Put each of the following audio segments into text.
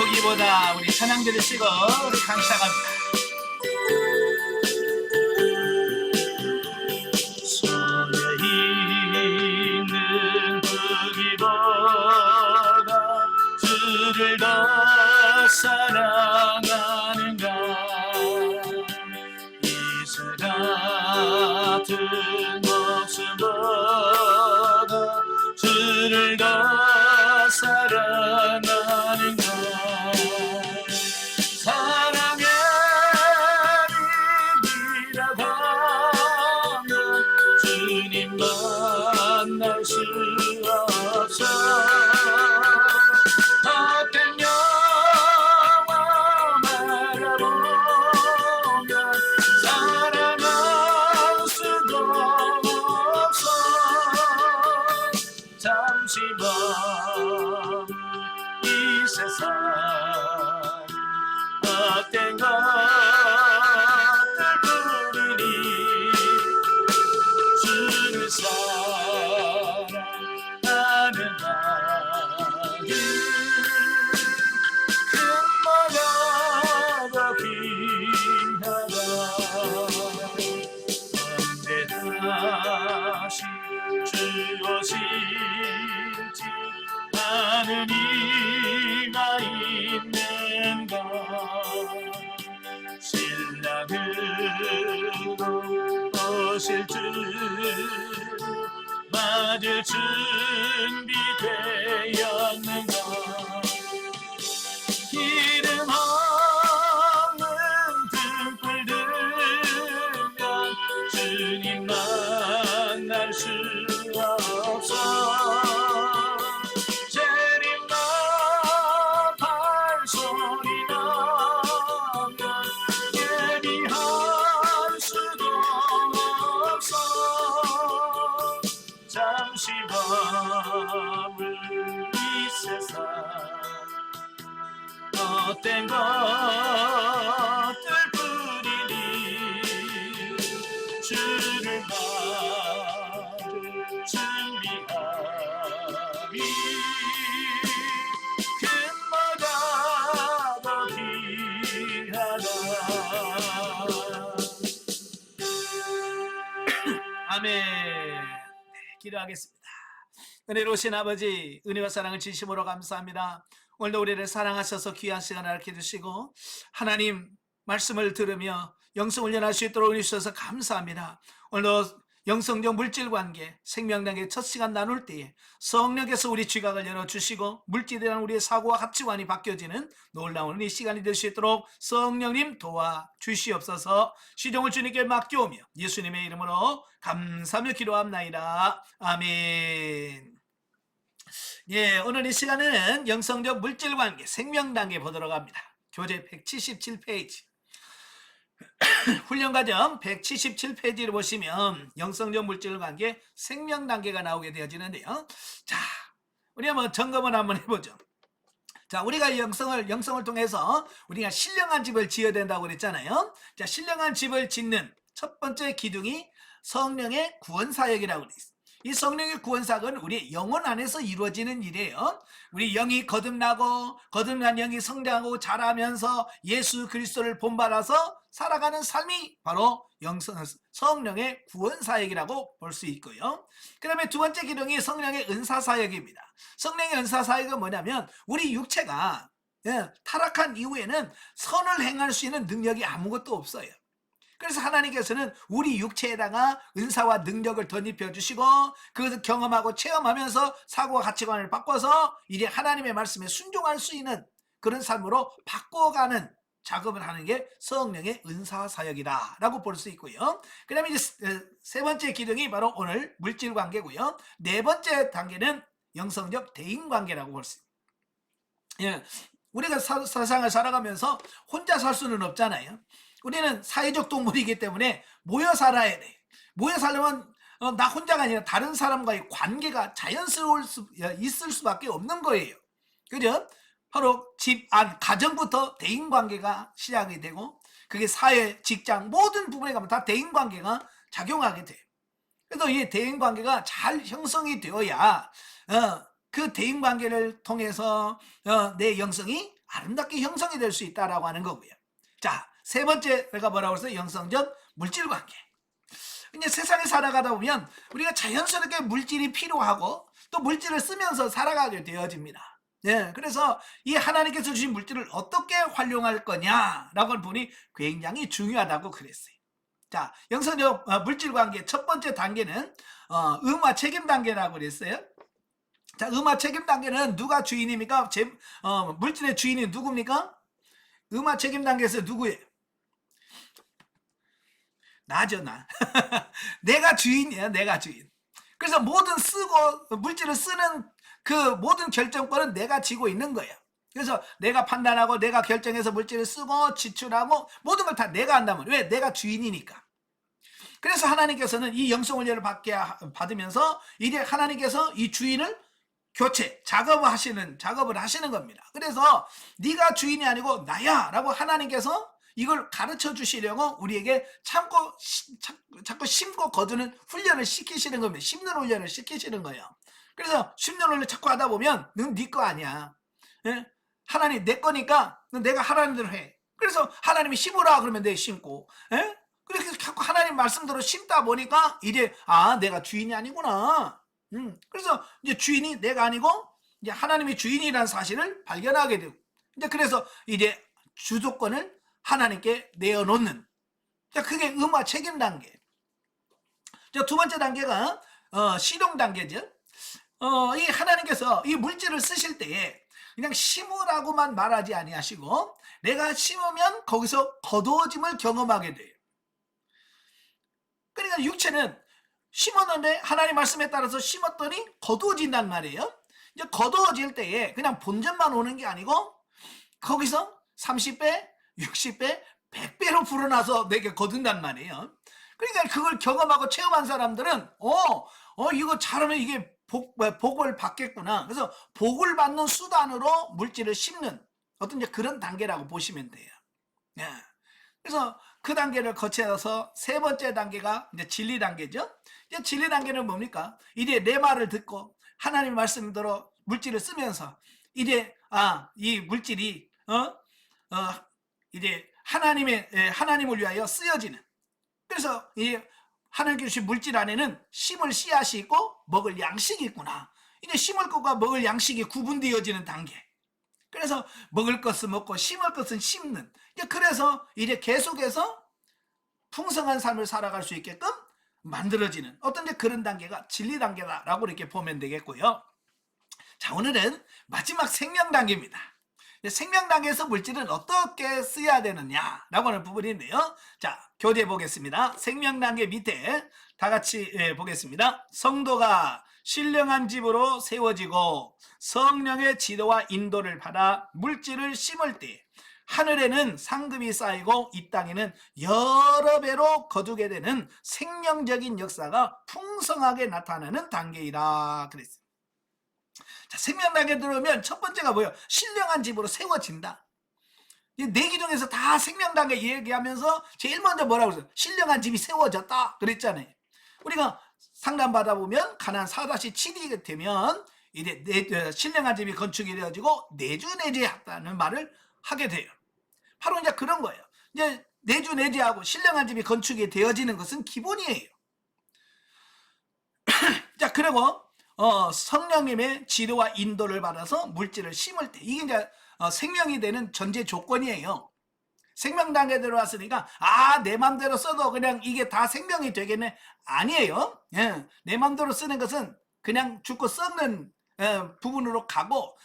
보기보다 우리 찬양 들으시고 우리 감사합니다. 손에 있는 보기보다 주를 더 사랑하는가. 이슬 같은 모습보다 주를 더 사랑하는가. 사랑의 의미라고 하면 주님 만날 수 없어. 헛된 영화 바라보면 사랑할 수도 없어. 잠시 머물 이 세상 헛된 것들 부리니 주를 사랑하는 마음 금마가 더 귀하다. 언제 다시 주어질지 아는 이가 있는가. 신랑으로 오실 줄 맞을 준비되었는가. 기름 없는 등불 들면 주님 만날 수 없어. 재림과 발소리 나면 예비할 수도 없어. 잠시 머물 이 세상 헛된 것들 부리니 주를 맞을 준비하리. 금마가 더 귀하다. 아멘. 기도하겠습니다. 은혜로우신 아버지, 은혜와 사랑을 진심으로 감사합니다. 오늘도 우리를 사랑하셔서 귀한 시간을 알게 해주시고 하나님 말씀을 들으며 영성을 연할 수 있도록 은혜 주셔서 감사합니다. 오늘도 영성적 물질관계 생명단계 첫 시간 나눌 때에 성령께서 우리 지각을 열어주시고 물질이란 우리의 사고와 가치관이 바뀌어지는 놀라운 이 시간이 될 수 있도록 성령님 도와주시옵소서. 시종을 주님께 맡겨오며 예수님의 이름으로 감사하며 기도합나이다. 아멘. 예, 오늘 이 시간에는 영성적 물질관계 생명단계 보도록 합니다. 교재 177페이지 훈련과정 177페이지를 보시면 영성적 물질관계 생명단계가 나오게 되어지는데요. 자, 우리 한번 점검을 한번 해보죠. 자, 우리가 영성을 통해서 우리가 신령한 집을 지어야 된다고 그랬잖아요. 자, 신령한 집을 짓는 첫 번째 기둥이 성령의 구원사역이라고 그래 있어요. 이 성령의 구원사역은 우리 영혼 안에서 이루어지는 일이에요. 우리 영이 거듭나고 거듭난 영이 성장하고 자라면서 예수 그리스도를 본받아서 살아가는 삶이 바로 성령의 구원사역이라고 볼 수 있고요. 그 다음에 두 번째 기둥이 성령의 은사사역입니다. 성령의 은사사역은 뭐냐면 우리 육체가 타락한 이후에는 선을 행할 수 있는 능력이 아무것도 없어요. 그래서 하나님께서는 우리 육체에다가 은사와 능력을 덧입혀 주시고 그것을 경험하고 체험하면서 사고와 가치관을 바꿔서 이제 하나님의 말씀에 순종할 수 있는 그런 삶으로 바꿔가는 작업을 하는 게 성령의 은사사역이다 라고 볼 수 있고요. 그 다음에 이제 세 번째 기둥이 바로 오늘 물질관계고요. 네 번째 단계는 영성적 대인관계라고 볼 수 있습니다. 예, 우리가 세상을 살아가면서 혼자 살 수는 없잖아요. 우리는 사회적 동물이기 때문에 모여 살아야 돼. 모여 살려면 나 혼자가 아니라 다른 사람과의 관계가 자연스러울 있을 수밖에 없는 거예요. 그죠? 바로 집 안 가정부터 대인관계가 시작이 되고 그게 사회, 직장 모든 부분에 가면 다 대인관계가 작용하게 돼요. 그래서 이 대인관계가 잘 형성이 되어야 그 대인관계를 통해서 내 영성이 아름답게 형성이 될 수 있다라고 하는 거고요. 자, 세 번째 내가 뭐라고 했어요? 영성적 물질 관계. 이제 세상에 살아가다 보면 우리가 자연스럽게 물질이 필요하고 또 물질을 쓰면서 살아가게 되어집니다. 예, 그래서 이 하나님께서 주신 물질을 어떻게 활용할 거냐라고 보니 굉장히 중요하다고 그랬어요. 자, 영성적 물질 관계 첫 번째 단계는 의무와 책임 단계라고 그랬어요. 자, 의무와 책임 단계는 누가 주인입니까? 물질의 주인이 누굽니까? 의무와 책임 단계에서 누구예요? 나죠, 나. 내가 주인이야, 내가 주인. 그래서 모든 물질을 쓰는 그 모든 결정권은 내가 지고 있는 거예요. 그래서 내가 판단하고 내가 결정해서 물질을 쓰고 지출하고 모든 걸 다 내가 한다면 왜? 내가 주인이니까. 그래서 하나님께서는 이 영성훈련을 받으면서 이제 하나님께서 이 주인을 작업을 하시는 겁니다. 그래서 네가 주인이 아니고 나야 라고 하나님께서 이걸 가르쳐 주시려고 우리에게 자꾸 심고 거두는 훈련을 시키시는 겁니다. 심는 훈련을 시키시는 거예요. 그래서 심는 훈련을 자꾸 하다 보면 넌 네 거 아니야. 예? 하나님 내 거니까 내가 하나님대로 해. 그래서 하나님이 심으라 그러면 내가 심고, 예? 그렇게 자꾸 하나님 말씀대로 심다 보니까 이제 내가 주인이 아니구나. 그래서 이제 주인이 내가 아니고 이제 하나님이 주인이라는 사실을 발견하게 되고, 이제 그래서 이제 주도권을 하나님께 내어놓는. 자, 그게 의무와 책임 단계. 자, 두 번째 단계가 실용 단계죠. 이 하나님께서 이 물질을 쓰실 때에 그냥 심으라고만 말하지 아니하시고 내가 심으면 거기서 거두어짐을 경험하게 돼요. 그러니까 육체는 심었는데 하나님 말씀에 따라서 심었더니 거두어진단 말이에요. 이제 거두어질 때에 그냥 본전만 오는 게 아니고 거기서 30배, 60배, 100배로 불어나서 내게 거둔단 말이에요. 그러니까 그걸 경험하고 체험한 사람들은 이거 잘하면 이게 복을 받겠구나. 그래서 복을 받는 수단으로 물질을 심는 어떤 이제 그런 단계라고 보시면 돼요. 예. 그래서 그 단계를 거쳐서 세 번째 단계가 이제 진리 단계죠. 이제 진리 단계는 뭡니까? 이제 내 말을 듣고 하나님 말씀대로 물질을 쓰면서 이제 이 물질이 이제 하나님을 위하여 쓰여지는. 그래서 이 하나님께 주신 물질 안에는 심을 씨앗이 있고 먹을 양식이 있구나. 이제 심을 것과 먹을 양식이 구분되어지는 단계. 그래서 먹을 것은 먹고 심을 것은 심는. 그래서 이제 계속해서 풍성한 삶을 살아갈 수 있게끔 만들어지는 어떤 그런 단계가 진리 단계다라고 이렇게 보면 되겠고요. 자, 오늘은 마지막 생명 단계입니다. 생명 단계에서 물질은 어떻게 써야 되느냐라고 하는 부분인데요. 자, 교재 보겠습니다. 생명 단계 밑에 다 같이 보겠습니다. 성도가 신령한 집으로 세워지고 성령의 지도와 인도를 받아 물질을 심을 때 하늘에는 상급이 쌓이고 이 땅에는 여러 배로 거두게 되는 생명적인 역사가 풍성하게 나타나는 단계이다 그랬어요. 자, 생명 단계 들어오면 첫 번째가 뭐예요? 신령한 집으로 세워진다. 네 기둥에서 다 생명 단계 얘기하면서 제일 먼저 뭐라고 그랬어요? 신령한 집이 세워졌다 그랬잖아요. 우리가 상담 받아보면 가나안 4-7이 되면 이제 신령한 집이 건축이 되어지고 내주내제했다는 말을 하게 돼요. 바로 이제 그런 거예요. 이제 내주내제하고 신령한 집이 건축이 되어지는 것은 기본이에요. 자, 그리고 성령님의 지도와 인도를 받아서 물질을 심을 때 이게 이제 생명이 되는 전제 조건이에요. 생명 단계에 들어왔으니까 내 맘대로 써도 그냥 이게 다 생명이 되겠네. 아니에요. 내 맘대로 쓰는 것은 그냥 죽고 썩는 부분으로 가고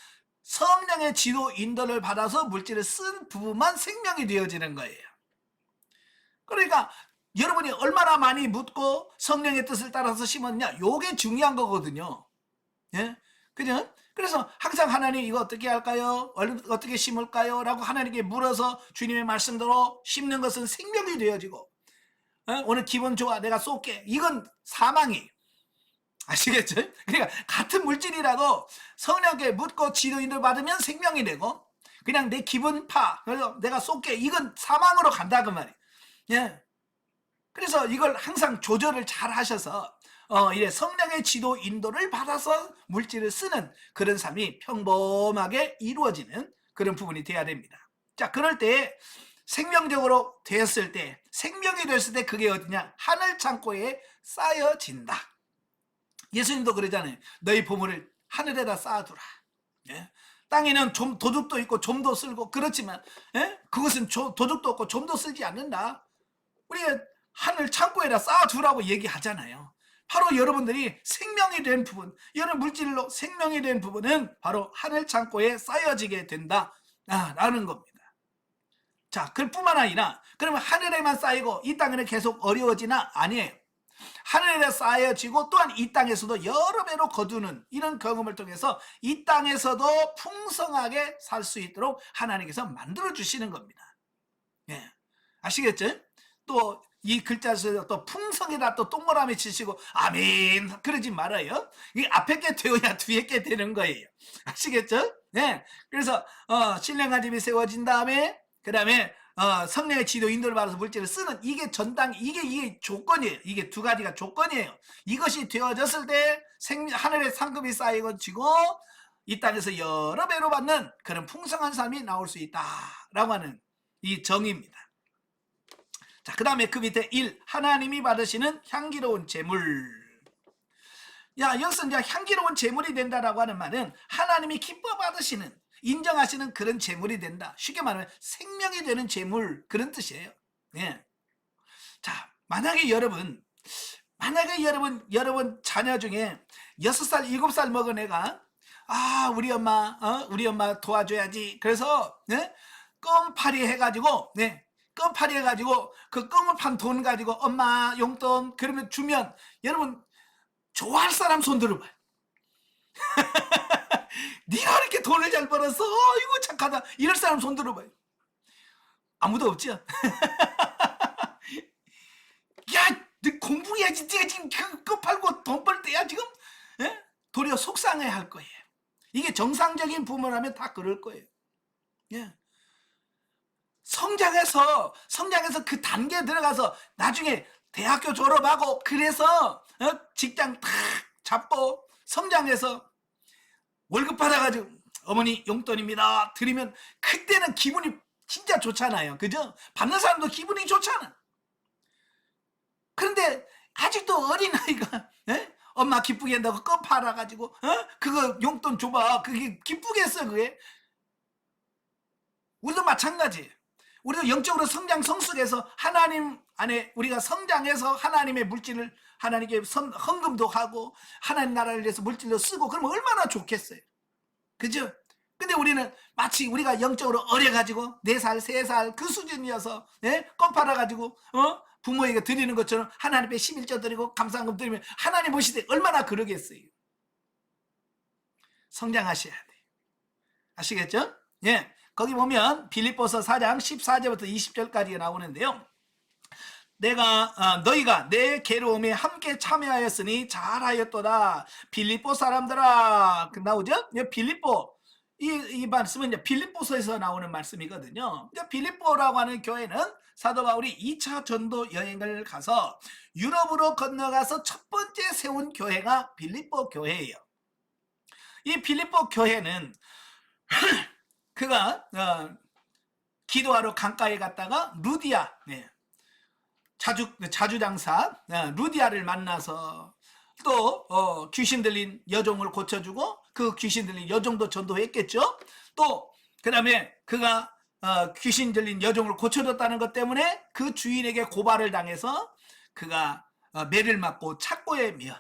성령의 지도 인도를 받아서 물질을 쓴 부분만 생명이 되어지는 거예요. 그러니까 여러분이 얼마나 많이 묻고 성령의 뜻을 따라서 심었냐, 요게 중요한 거거든요. 예? 그죠? 그래서 항상 하나님 이거 어떻게 할까요? 어떻게 심을까요? 라고 하나님께 물어서 주님의 말씀대로 심는 것은 생명이 되어지고, 오늘 기분 좋아 내가 쏠게, 이건 사망이에요. 아시겠죠? 그러니까 같은 물질이라도 성령께 묻고 지도 인도를 받으면 생명이 되고, 그냥 내 기분 그래서 내가 쏠게, 이건 사망으로 간다 그 말이에요. 예. 그래서 이걸 항상 조절을 잘 하셔서 이제 성령의 지도 인도를 받아서 물질을 쓰는 그런 삶이 평범하게 이루어지는 그런 부분이 돼야 됩니다. 자, 그럴 때 생명적으로 되었을 때, 생명이 됐을 때 그게 어디냐? 하늘 창고에 쌓여진다. 예수님도 그러잖아요. 너희 보물을 하늘에다 쌓아두라. 예? 땅에는 좀 도둑도 있고 좀도 쓸고 그렇지만, 예? 그것은 도둑도 없고 좀도 쓰지 않는다. 우리가 하늘 창고에다 쌓아두라고 얘기하잖아요. 바로 여러분들이 생명이 된 부분, 여러 물질로 생명이 된 부분은 바로 하늘 창고에 쌓여지게 된다 라는 겁니다. 자, 그뿐만 아니라 그러면 하늘에만 쌓이고 이 땅에는 계속 어려워지나? 아니에요. 하늘에 쌓여지고 또한 이 땅에서도 여러 배로 거두는 이런 경험을 통해서 이 땅에서도 풍성하게 살 수 있도록 하나님께서 만들어 주시는 겁니다. 예. 아시겠죠? 또 이 글자에서 또 풍성에다 또 동그라미 치시고 아멘 그러지 말아요. 이 앞에 게 되어야 뒤에 게 되는 거예요. 아시겠죠? 네. 그래서 신령한 집이 세워진 다음에 그 다음에 성령의 지도 인도를 받아서 물질을 쓰는 이게 전당 이게 조건이에요. 이게 두 가지가 조건이에요. 이것이 되어졌을 때 하늘의 상급이 쌓이고 이 땅에서 여러 배로 받는 그런 풍성한 삶이 나올 수 있다라고 하는 이 정의입니다. 자, 그 다음에 그 밑에 1. 하나님이 받으시는 향기로운 재물. 야, 여기서 이제 향기로운 재물이 된다라고 하는 말은 하나님이 기뻐 받으시는, 인정하시는 그런 재물이 된다. 쉽게 말하면 생명이 되는 재물, 그런 뜻이에요. 예. 자, 만약에 여러분 자녀 중에 6살, 7살 먹은 애가 우리 엄마 도와줘야지. 그래서 껌파리 해가지고 그 껌을 판 돈 가지고 엄마 용돈 그러면 주면 여러분 좋아할 사람 손 들어봐요. 네가 이렇게 돈을 잘 벌었어, 이거 착하다, 이럴 사람 손 들어봐요. 아무도 없죠. 야, 너 공부해야지. 네가 지금 그거 팔고 돈 벌 때야 지금. 도리어 속상해 할 거예요. 이게 정상적인 부모라면 다 그럴 거예요. 예. 성장해서 그 단계에 들어가서 나중에 대학교 졸업하고 그래서 직장 탁 잡고 성장해서 월급 받아가지고 어머니 용돈입니다 드리면 그때는 기분이 진짜 좋잖아요. 그죠? 받는 사람도 기분이 좋잖아. 그런데 아직도 어린아이가 엄마 기쁘게 한다고 껌 팔아가지고 그거 용돈 줘봐, 그게 기쁘겠어? 그게 우리도 마찬가지. 우리도 영적으로 성숙해서 하나님 안에 우리가 성장해서 하나님의 물질을 하나님께 헌금도 하고 하나님 나라를 위해서 물질도 쓰고 그러면 얼마나 좋겠어요. 그죠? 근데 우리는 마치 우리가 영적으로 어려가지고 4살, 3살 그 수준이어서 껌 팔아가지고 부모에게 드리는 것처럼 하나님께 11조 드리고 감사한금 드리면 하나님 보실 때 얼마나 그러겠어요. 성장하셔야 돼요. 아시겠죠? 예. 거기 보면 빌립보서 4장 14절부터 20절까지 나오는데요. 너희가 내 괴로움에 함께 참여하였으니 잘하였도다. 빌립보 사람들아. 나오죠? 빌립보. 이 말씀은 이제 빌립보서에서 나오는 말씀이거든요. 빌립보라고 하는 교회는 사도 바울이 2차 전도 여행을 가서 유럽으로 건너가서 첫 번째 세운 교회가 빌립보 교회예요. 이 빌립보 교회는 그가 기도하러 강가에 갔다가 루디아 자주장사 루디아를 만나서 또 귀신 들린 여종을 고쳐주고 그 귀신 들린 여종도 전도했겠죠. 또 그 다음에 그가 귀신 들린 여종을 고쳐줬다는 것 때문에 그 주인에게 고발을 당해서 그가 매를 맞고 착고에 매어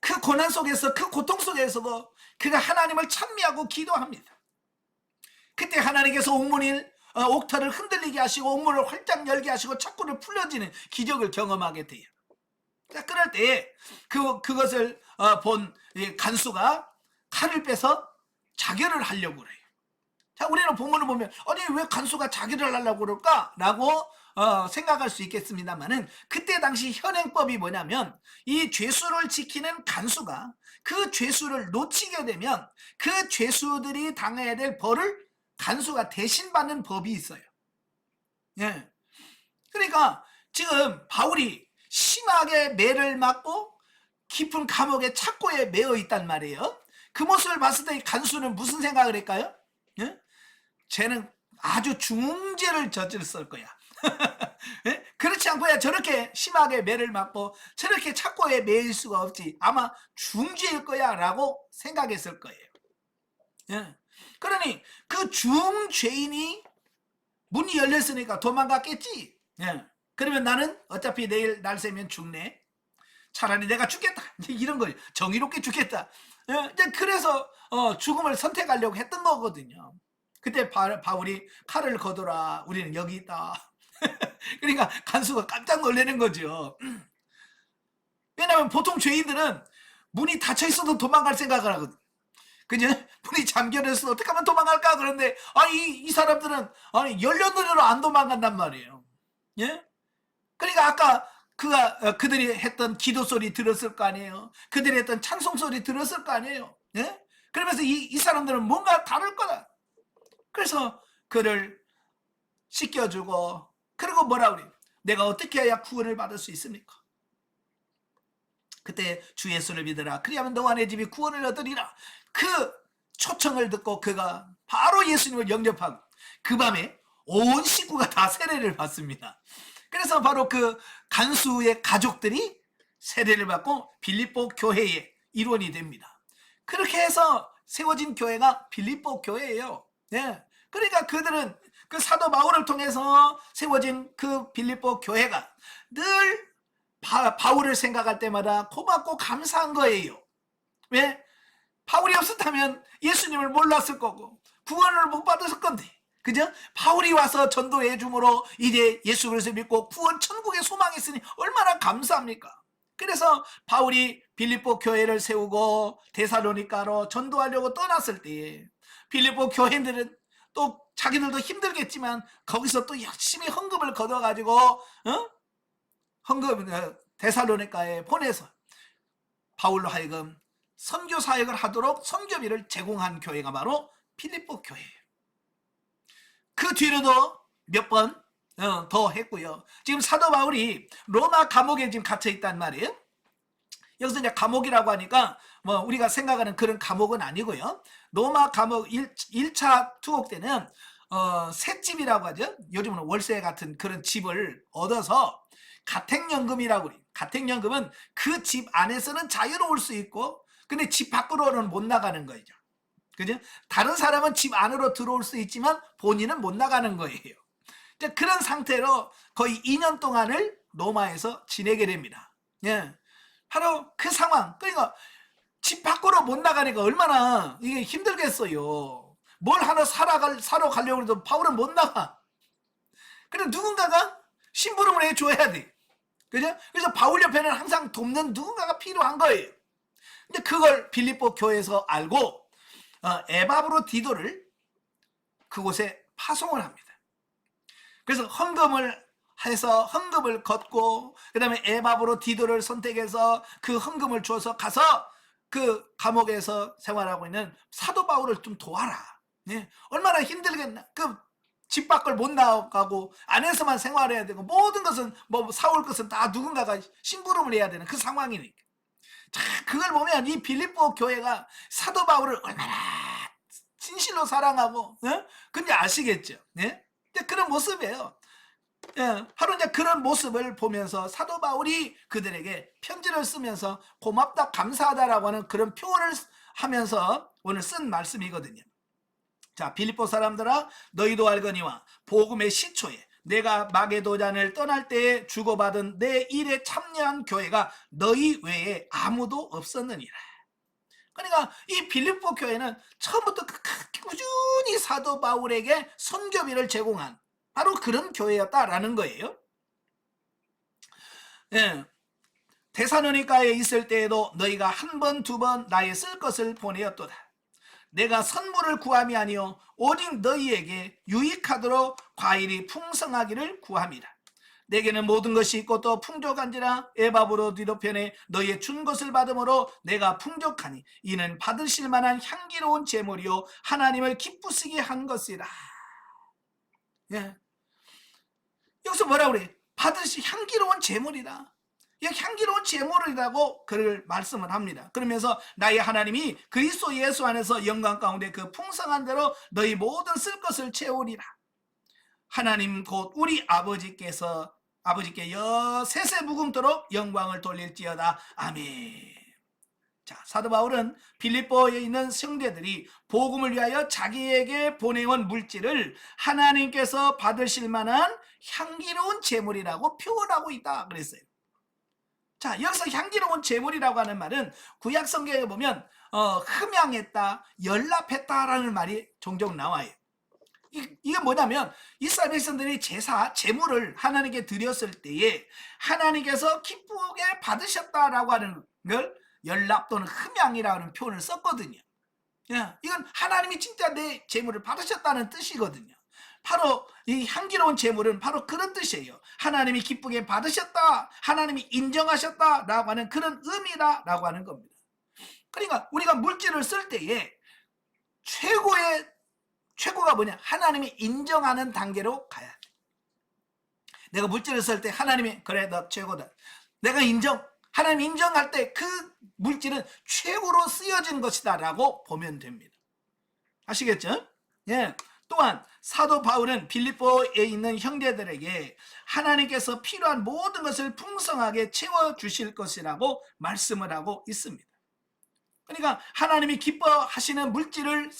그 고난 속에서 그 고통 속에서도 그가 하나님을 찬미하고 기도합니다. 그때 하나님께서 옥터를 흔들리게 하시고 옥문을 활짝 열게 하시고 착고를 풀려지는 기적을 경험하게 돼요. 자, 그럴 때 그것을 본 간수가 칼을 빼서 자결을 하려고 그래요. 자, 우리는 본문을 보면 아니 왜 간수가 자결을 하려고 그럴까? 라고 생각할 수 있겠습니다만은 그때 당시 현행법이 뭐냐면 이 죄수를 지키는 간수가 그 죄수를 놓치게 되면 그 죄수들이 당해야 될 벌을 간수가 대신 받는 법이 있어요. 예. 그러니까 지금 바울이 심하게 매를 맞고 깊은 감옥의 착고에 매어 있단 말이에요. 그 모습을 봤을 때 간수는 무슨 생각을 할까요? 예? 쟤는 아주 중죄를 저질렀을 거야. 예? 그렇지 않고야 저렇게 심하게 매를 맞고 저렇게 착고에 매일 수가 없지. 아마 중죄일 거야 라고 생각했을 거예요. 예. 그러니 그 중죄인이 문이 열렸으니까 도망갔겠지. 예. 그러면 나는 어차피 내일 날 새면 죽네. 차라리 내가 죽겠다. 이런 거예요. 정의롭게 죽겠다. 예. 그래서 죽음을 선택하려고 했던 거거든요. 그때 바울이 칼을 거둬라. 우리는 여기 있다. 그러니까 간수가 깜짝 놀라는 거죠. 왜냐하면 보통 죄인들은 문이 닫혀 있어도 도망갈 생각을 하거든. 그죠? 문이 잠겨있어도 어떻게 하면 도망갈까? 그런데 이 사람들은 열렸는데도 안 도망간단 말이에요. 예? 그러니까 아까 그들이 했던 기도 소리 들었을 거 아니에요. 그들이 했던 찬송 소리 들었을 거 아니에요. 예? 그러면서 이 사람들은 뭔가 다를 거다. 그래서 그를 씻겨주고, 그리고 뭐라 그래요? 내가 어떻게 해야 구원을 받을 수 있습니까? 그때 주 예수를 믿으라. 그리하면 너와 내 집이 구원을 얻으리라. 그 초청을 듣고 그가 바로 예수님을 영접하고 그 밤에 온 식구가 다 세례를 받습니다. 그래서 바로 그 간수의 가족들이 세례를 받고 빌립보 교회의 일원이 됩니다. 그렇게 해서 세워진 교회가 빌립보 교회예요. 네. 그러니까 그들은 그 사도 바울을 통해서 세워진 그 빌립보 교회가 늘 바울을 생각할 때마다 고맙고 감사한 거예요. 왜? 바울이 없었다면 예수님을 몰랐을 거고 구원을 못 받았을 건데, 그죠? 바울이 와서 전도해 줌으로 이제 예수 그리스도를 믿고 구원 천국의 소망이 있으니 얼마나 감사합니까? 그래서 바울이 빌립보 교회를 세우고 데살로니가로 전도하려고 떠났을 때 빌립보 교회들은 또 자기들도 힘들겠지만 거기서 또 열심히 헌금을 걷어가지고 데살로니가에 보내서 바울로 하여금 선교 사역을 하도록 선교비를 제공한 교회가 바로 빌립보 교회예요. 그 뒤로도 몇 번 더 했고요. 지금 사도 바울이 로마 감옥에 지금 갇혀 있단 말이에요. 여기서 이제 감옥이라고 하니까 뭐 우리가 생각하는 그런 감옥은 아니고요. 로마 감옥 1차 투옥 때는 셋집이라고 하죠. 요즘은 월세 같은 그런 집을 얻어서 가택연금이라고 그래요. 가택연금은 그 집 안에서는 자유로울 수 있고 근데 집 밖으로는 못 나가는 거죠. 그죠? 다른 사람은 집 안으로 들어올 수 있지만 본인은 못 나가는 거예요. 그런 상태로 거의 2년 동안을 로마에서 지내게 됩니다. 예. 바로 그 상황. 그러니까 집 밖으로 못 나가니까 얼마나 이게 힘들겠어요. 뭘 하나 사러 가려고 해도 바울은 못 나가. 그래서 누군가가 심부름을 해줘야 돼. 그죠? 그래서 바울 옆에는 항상 돕는 누군가가 필요한 거예요. 근데 그걸 빌립보 교회에서 알고 에바브로디도를 그곳에 파송을 합니다. 그래서 헌금을 해서 헌금을 걷고 그 다음에 에바브로디도를 선택해서 그 헌금을 줘서 가서 그 감옥에서 생활하고 있는 사도 바울을 좀 도와라. 네? 얼마나 힘들겠나. 그 집 밖을 못 나가고 안에서만 생활해야 되고 모든 것은 뭐 사올 것은 다 누군가가 심부름을 해야 되는 그 상황이니까. 자, 그걸 보면 이 빌립보 교회가 사도 바울을 얼마나 진실로 사랑하고, 근데 아시겠죠? 네? 그런 모습이에요. 바로 이제 그런 모습을 보면서 사도 바울이 그들에게 편지를 쓰면서 고맙다, 감사하다라고 하는 그런 표현을 하면서 오늘 쓴 말씀이거든요. 자, 빌립보 사람들아, 너희도 알거니와 복음의 시초에 내가 마게도냐를 떠날 때에 주고받은 내 일에 참여한 교회가 너희 외에 아무도 없었느니라. 그러니까 이 빌립보 교회는 처음부터 꾸준히 사도 바울에게 선교비를 제공한 바로 그런 교회였다라는 거예요. 예. 데살로니가에 있을 때에도 너희가 한 번, 두 번 나의 쓸 것을 보내었도다. 내가 선물을 구함이 아니요 오직 너희에게 유익하도록 과일이 풍성하기를 구함이라. 내게는 모든 것이 있고 또 풍족한지라 에바브로디도 편에 너희의 준 것을 받음으로 내가 풍족하니 이는 받으실 만한 향기로운 제물이요 하나님을 기쁘시게 한 것이라. 예. 여기서 뭐라 그래? 받으실 향기로운 제물이다. 이 향기로운 제물이라고 그를 말씀을 합니다. 그러면서 나의 하나님이 그리스도 예수 안에서 영광 가운데 그 풍성한 대로 너희 모든 쓸 것을 채우리라. 하나님 곧 우리 아버지께 여세세 묵음토록 영광을 돌릴지어다. 아멘. 자, 사도 바울은 빌립보에 있는 형제들이 복음을 위하여 자기에게 보내온 물질을 하나님께서 받으실 만한 향기로운 제물이라고 표현하고 있다 그랬어요. 자, 여기서 향기로운 제물이라고 하는 말은 구약 성경에 보면 흠양했다, 연락했다라는 말이 종종 나와요. 이게 뭐냐면 이스라엘 백성들이 제물을 하나님께 드렸을 때에 하나님께서 기쁘게 받으셨다라고 하는 걸 연락 또는 흠양이라고 하는 표현을 썼거든요. 이건 하나님이 진짜 내 제물을 받으셨다는 뜻이거든요. 바로 이 향기로운 제물은 바로 그런 뜻이에요. 하나님이 기쁘게 받으셨다, 하나님이 인정하셨다라고 하는 그런 의미라고 하는 겁니다. 그러니까 우리가 물질을 쓸 때에 최고가 뭐냐? 하나님이 인정하는 단계로 가야 돼. 내가 물질을 쓸 때 하나님이 그래 너 최고다. 내가 하나님 인정할 때 그 물질은 최고로 쓰여진 것이다 라고 보면 됩니다. 아시겠죠? 예. 또한 사도 바울은 빌립보에 있는 형제들에게 하나님께서 필요한 모든 것을 풍성하게 채워주실 것이라고 말씀을 하고 있습니다. 그러니까 하나님이 기뻐하시는 물질을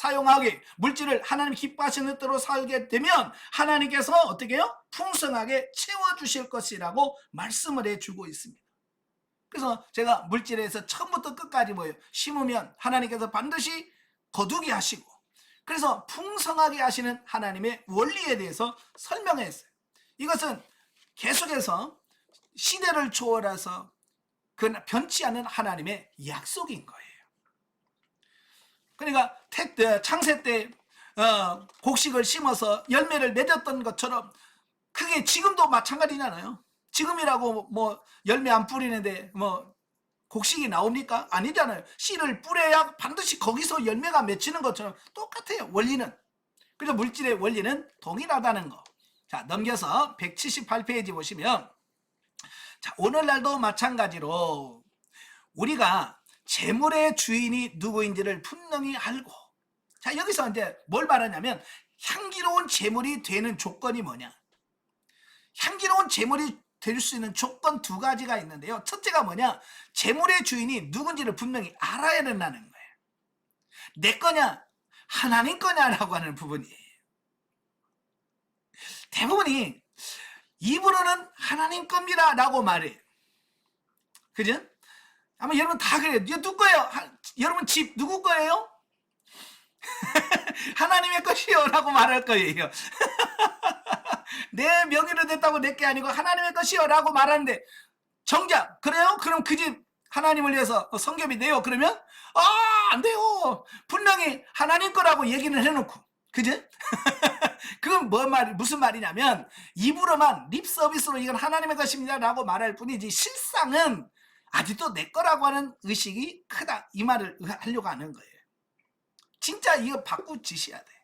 물질을 하나님이 기뻐하시는 뜻으로 살게 되면 하나님께서 어떻게 해요? 풍성하게 채워주실 것이라고 말씀을 해주고 있습니다. 그래서 제가 물질에서 처음부터 끝까지 심으면 하나님께서 반드시 거두게 하시고, 그래서 풍성하게 하시는 하나님의 원리에 대해서 설명했어요. 이것은 계속해서 시대를 초월해서 변치 않는 하나님의 약속인 거예요. 그러니까 창세 때 곡식을 심어서 열매를 맺었던 것처럼 그게 지금도 마찬가지잖아요. 지금이라고 열매 안 뿌리는데 곡식이 나옵니까? 아니잖아요. 씨를 뿌려야 반드시 거기서 열매가 맺히는 것처럼 똑같아요. 원리는. 그래서 물질의 원리는 동일하다는 거. 자, 넘겨서 178페이지 보시면, 자, 오늘날도 마찬가지로 우리가 재물의 주인이 누구인지를 분명히 알고, 자, 여기서 이제 뭘 말하냐면 향기로운 재물이 되는 조건이 뭐냐? 향기로운 재물이 될 수 있는 조건 두 가지가 있는데요. 첫째가 뭐냐? 재물의 주인이 누군지를 분명히 알아야 된다는 거예요. 내 거냐? 하나님 거냐라고 하는 부분이에요. 대부분이 입으로는 하나님 겁니다 라고 말해요. 그죠? 아마 여러분 다 그래요. 이거 누구 거예요? 여러분 집 누구 거예요? 하나님의 것이요 라고 말할 거예요. 내 명의로 됐다고 내 게 아니고 하나님의 것이요 라고 말하는데, 정작 그래요? 그럼 그 집 하나님을 위해서 성경이 내요? 그러면 안 돼요. 분명히 하나님 거라고 얘기는 해놓고, 그죠? 그건 무슨 말이냐면 입으로만 립 서비스로 이건 하나님의 것입니다 라고 말할 뿐이지 실상은 아직도 내 거라고 하는 의식이 크다, 이 말을 하려고 하는 거예요. 진짜 이거 바꾸지셔야 돼.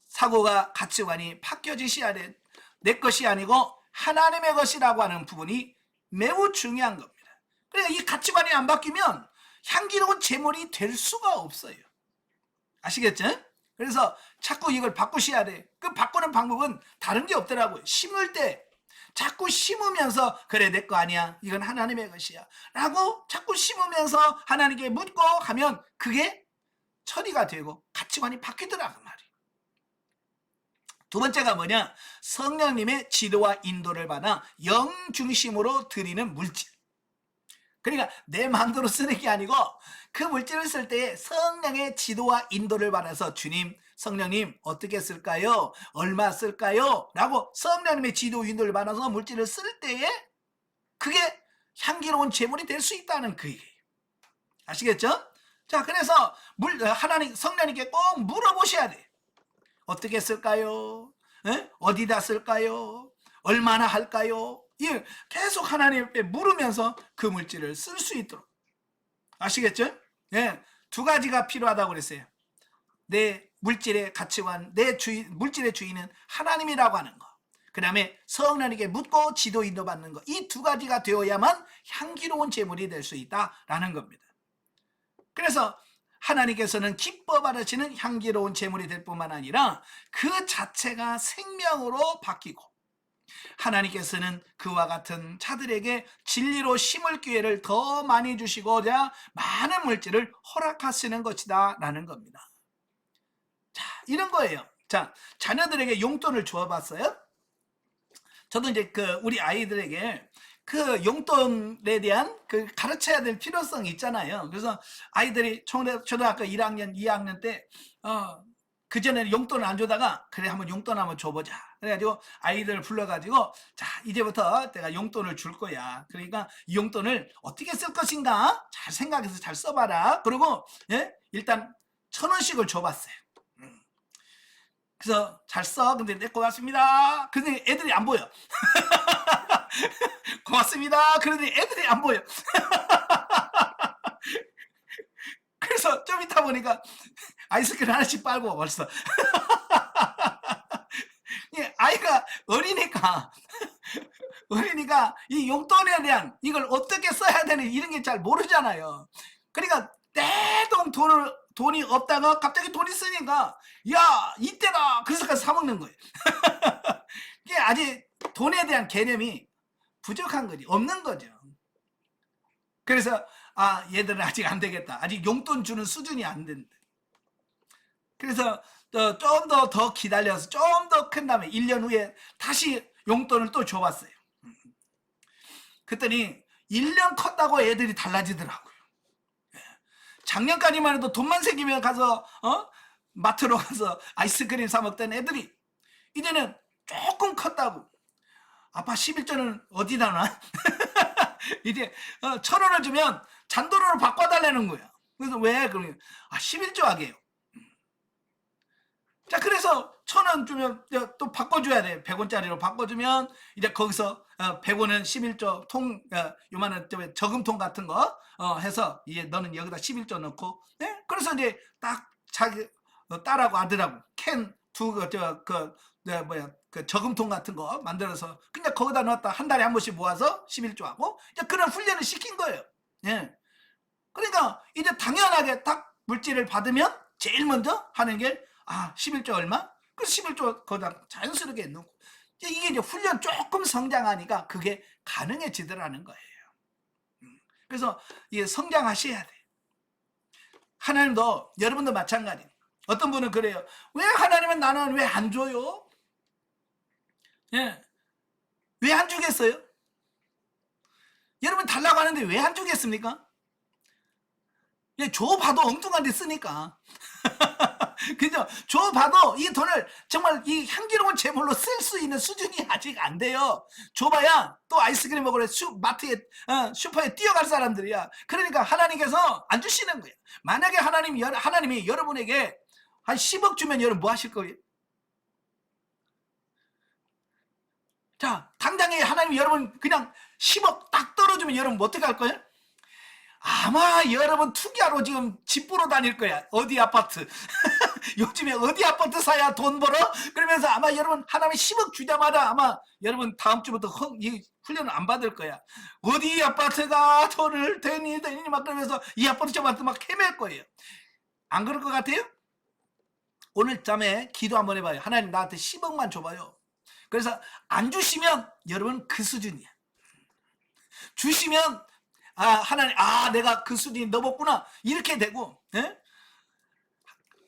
사고가, 가치관이 바뀌어지셔야 돼. 내 것이 아니고 하나님의 것이라고 하는 부분이 매우 중요한 겁니다. 그러니까 이 가치관이 안 바뀌면 향기로운 제물이 될 수가 없어요. 아시겠죠? 그래서 자꾸 이걸 바꾸셔야 돼. 그 바꾸는 방법은 다른 게 없더라고요. 심을 때 자꾸 심으면서 그래 내 거 아니야, 이건 하나님의 것이야 라고 자꾸 심으면서 하나님께 묻고 하면 그게 처리가 되고 가치관이 바뀌더라 그 말이. 두 번째가 뭐냐? 성령님의 지도와 인도를 받아 영 중심으로 드리는 물질. 그러니까 내 마음대로 쓰는 게 아니고 그 물질을 쓸 때에 성령의 지도와 인도를 받아서 주님, 성령님 어떻게 쓸까요? 얼마 쓸까요? 라고 성령님의 지도 인도를 받아서 물질을 쓸 때에 그게 향기로운 제물이 될 수 있다는 그 얘기예요. 아시겠죠? 자, 그래서 성령님께 꼭 물어보셔야 돼. 어떻게 쓸까요? 어디다 쓸까요? 얼마나 할까요? 계속 하나님께 물으면서 그 물질을 쓸 수 있도록. 아시겠죠? 두 가지가 필요하다고 그랬어요. 내 물질의 가치관, 물질의 주인은 하나님이라고 하는 거. 그 다음에 성령에게 묻고 지도 인도받는 것, 이 두 가지가 되어야만 향기로운 제물이 될 수 있다라는 겁니다. 그래서 하나님께서는 기뻐 받으시는 향기로운 제물이 될 뿐만 아니라 그 자체가 생명으로 바뀌고, 하나님께서는 그와 같은 자들에게 진리로 심을 기회를 더 많이 주시고자 많은 물질을 허락하시는 것이다 라는 겁니다. 자, 이런 거예요. 자, 자녀들에게 용돈을 주어봤어요? 저도 이제 우리 아이들에게 그 용돈에 대한 가르쳐야 될 필요성이 있잖아요. 그래서 아이들이 초등학교 1학년, 2학년 때, 그전에는 용돈을 안 주다가, 그래, 한번 용돈 한번 줘보자. 그래가지고 아이들을 불러가지고, 자, 이제부터 내가 용돈을 줄 거야. 그러니까 이 용돈을 어떻게 쓸 것인가? 잘 생각해서 잘 써봐라. 그리고, 예? 일단 1,000원씩을 줘봤어요. 그래서 잘 써. 근데 네, 고맙습니다. 근데 애들이 안 보여. 고맙습니다. 그런데 애들이 안 보여. 그래서 좀 이따 보니까 아이스크림 하나씩 빨고 벌써. 아이가 어리니까 이 용돈에 대한 이걸 어떻게 써야 되는 이런 게 잘 모르잖아요. 그러니까 떼동 돈이 없다가 갑자기 돈이 쓰니까, 야, 이때다. 그래서 사먹는 거예요. 이게 아직 돈에 대한 개념이 부족한 거지, 없는 거죠. 그래서 얘들은 아직 안 되겠다. 아직 용돈 주는 수준이 안 된다. 그래서 좀 더 기다려서 좀 더 큰 다음에 1년 후에 다시 용돈을 또 줘봤어요. 그랬더니 1년 컸다고 애들이 달라지더라고요. 작년까지만 해도 돈만 생기면 가서 마트로 가서 아이스크림 사 먹던 애들이 이제는 조금 컸다고, 아빠 11조는 어디다 놔? 이제 1,000원을 주면 잔돈으로 바꿔달라는 거야. 그래서 왜? 그러면 11조 하게요. 자, 그래서 1,000원 주면 또 바꿔줘야 돼. 100원짜리로 바꿔주면 이제 거기서 100원은 11조 통, 요만한 저금통 같은 거 해서 이제 너는 여기다 11조 넣고, 네? 그래서 이제 딱 자기 딸하고 아들하고 캔 저금통 같은 거 만들어서 그냥 거기다 넣었다 한 달에 한 번씩 모아서 11조 하고, 이제 그런 훈련을 시킨 거예요. 예. 그러니까 이제 당연하게 딱 물질을 받으면 제일 먼저 하는 게 11조 얼마? 그 11조 거기다 자연스럽게 넣고, 이게 이제 훈련 조금 성장하니까 그게 가능해지더라는 거예요. 그래서 이게 성장하셔야 돼. 하나님도 여러분도 마찬가지. 어떤 분은 그래요. 왜 하나님은 나는 왜 안 줘요? 예. 왜 안 주겠어요? 여러분 달라고 하는데 왜 안 주겠습니까? 예, 줘봐도 엉뚱한 데 쓰니까. 그죠? 줘봐도 이 돈을 정말 이 향기로운 제물로 쓸 수 있는 수준이 아직 안 돼요. 줘봐야 또 아이스크림 먹으러 마트에, 슈퍼에 뛰어갈 사람들이야. 그러니까 하나님께서 안 주시는 거예요. 만약에 하나님이 여러분에게 한 10억 주면 여러분 뭐 하실 거예요? 자, 당장에 하나님이 여러분 그냥 10억 딱 떨어주면 여러분 뭐 어떻게 할 거예요? 아마 여러분 투기하러 지금 집 보러 다닐 거야. 어디 아파트. 요즘에 어디 아파트 사야 돈 벌어? 그러면서 아마 여러분 하나님이 10억 주자마자 아마 여러분 다음 주부터 이 훈련을 안 받을 거야. 어디 아파트가 돈을 대니 막 그러면서 이 아파트 저 아파트 막 헤맬 거예요. 안 그럴 것 같아요? 오늘 밤에 기도 한번 해봐요. 하나님 나한테 10억만 줘봐요. 그래서 안 주시면 여러분 그 수준이야. 주시면 하나님, 내가 그 수준이 넘었구나. 이렇게 되고, 예?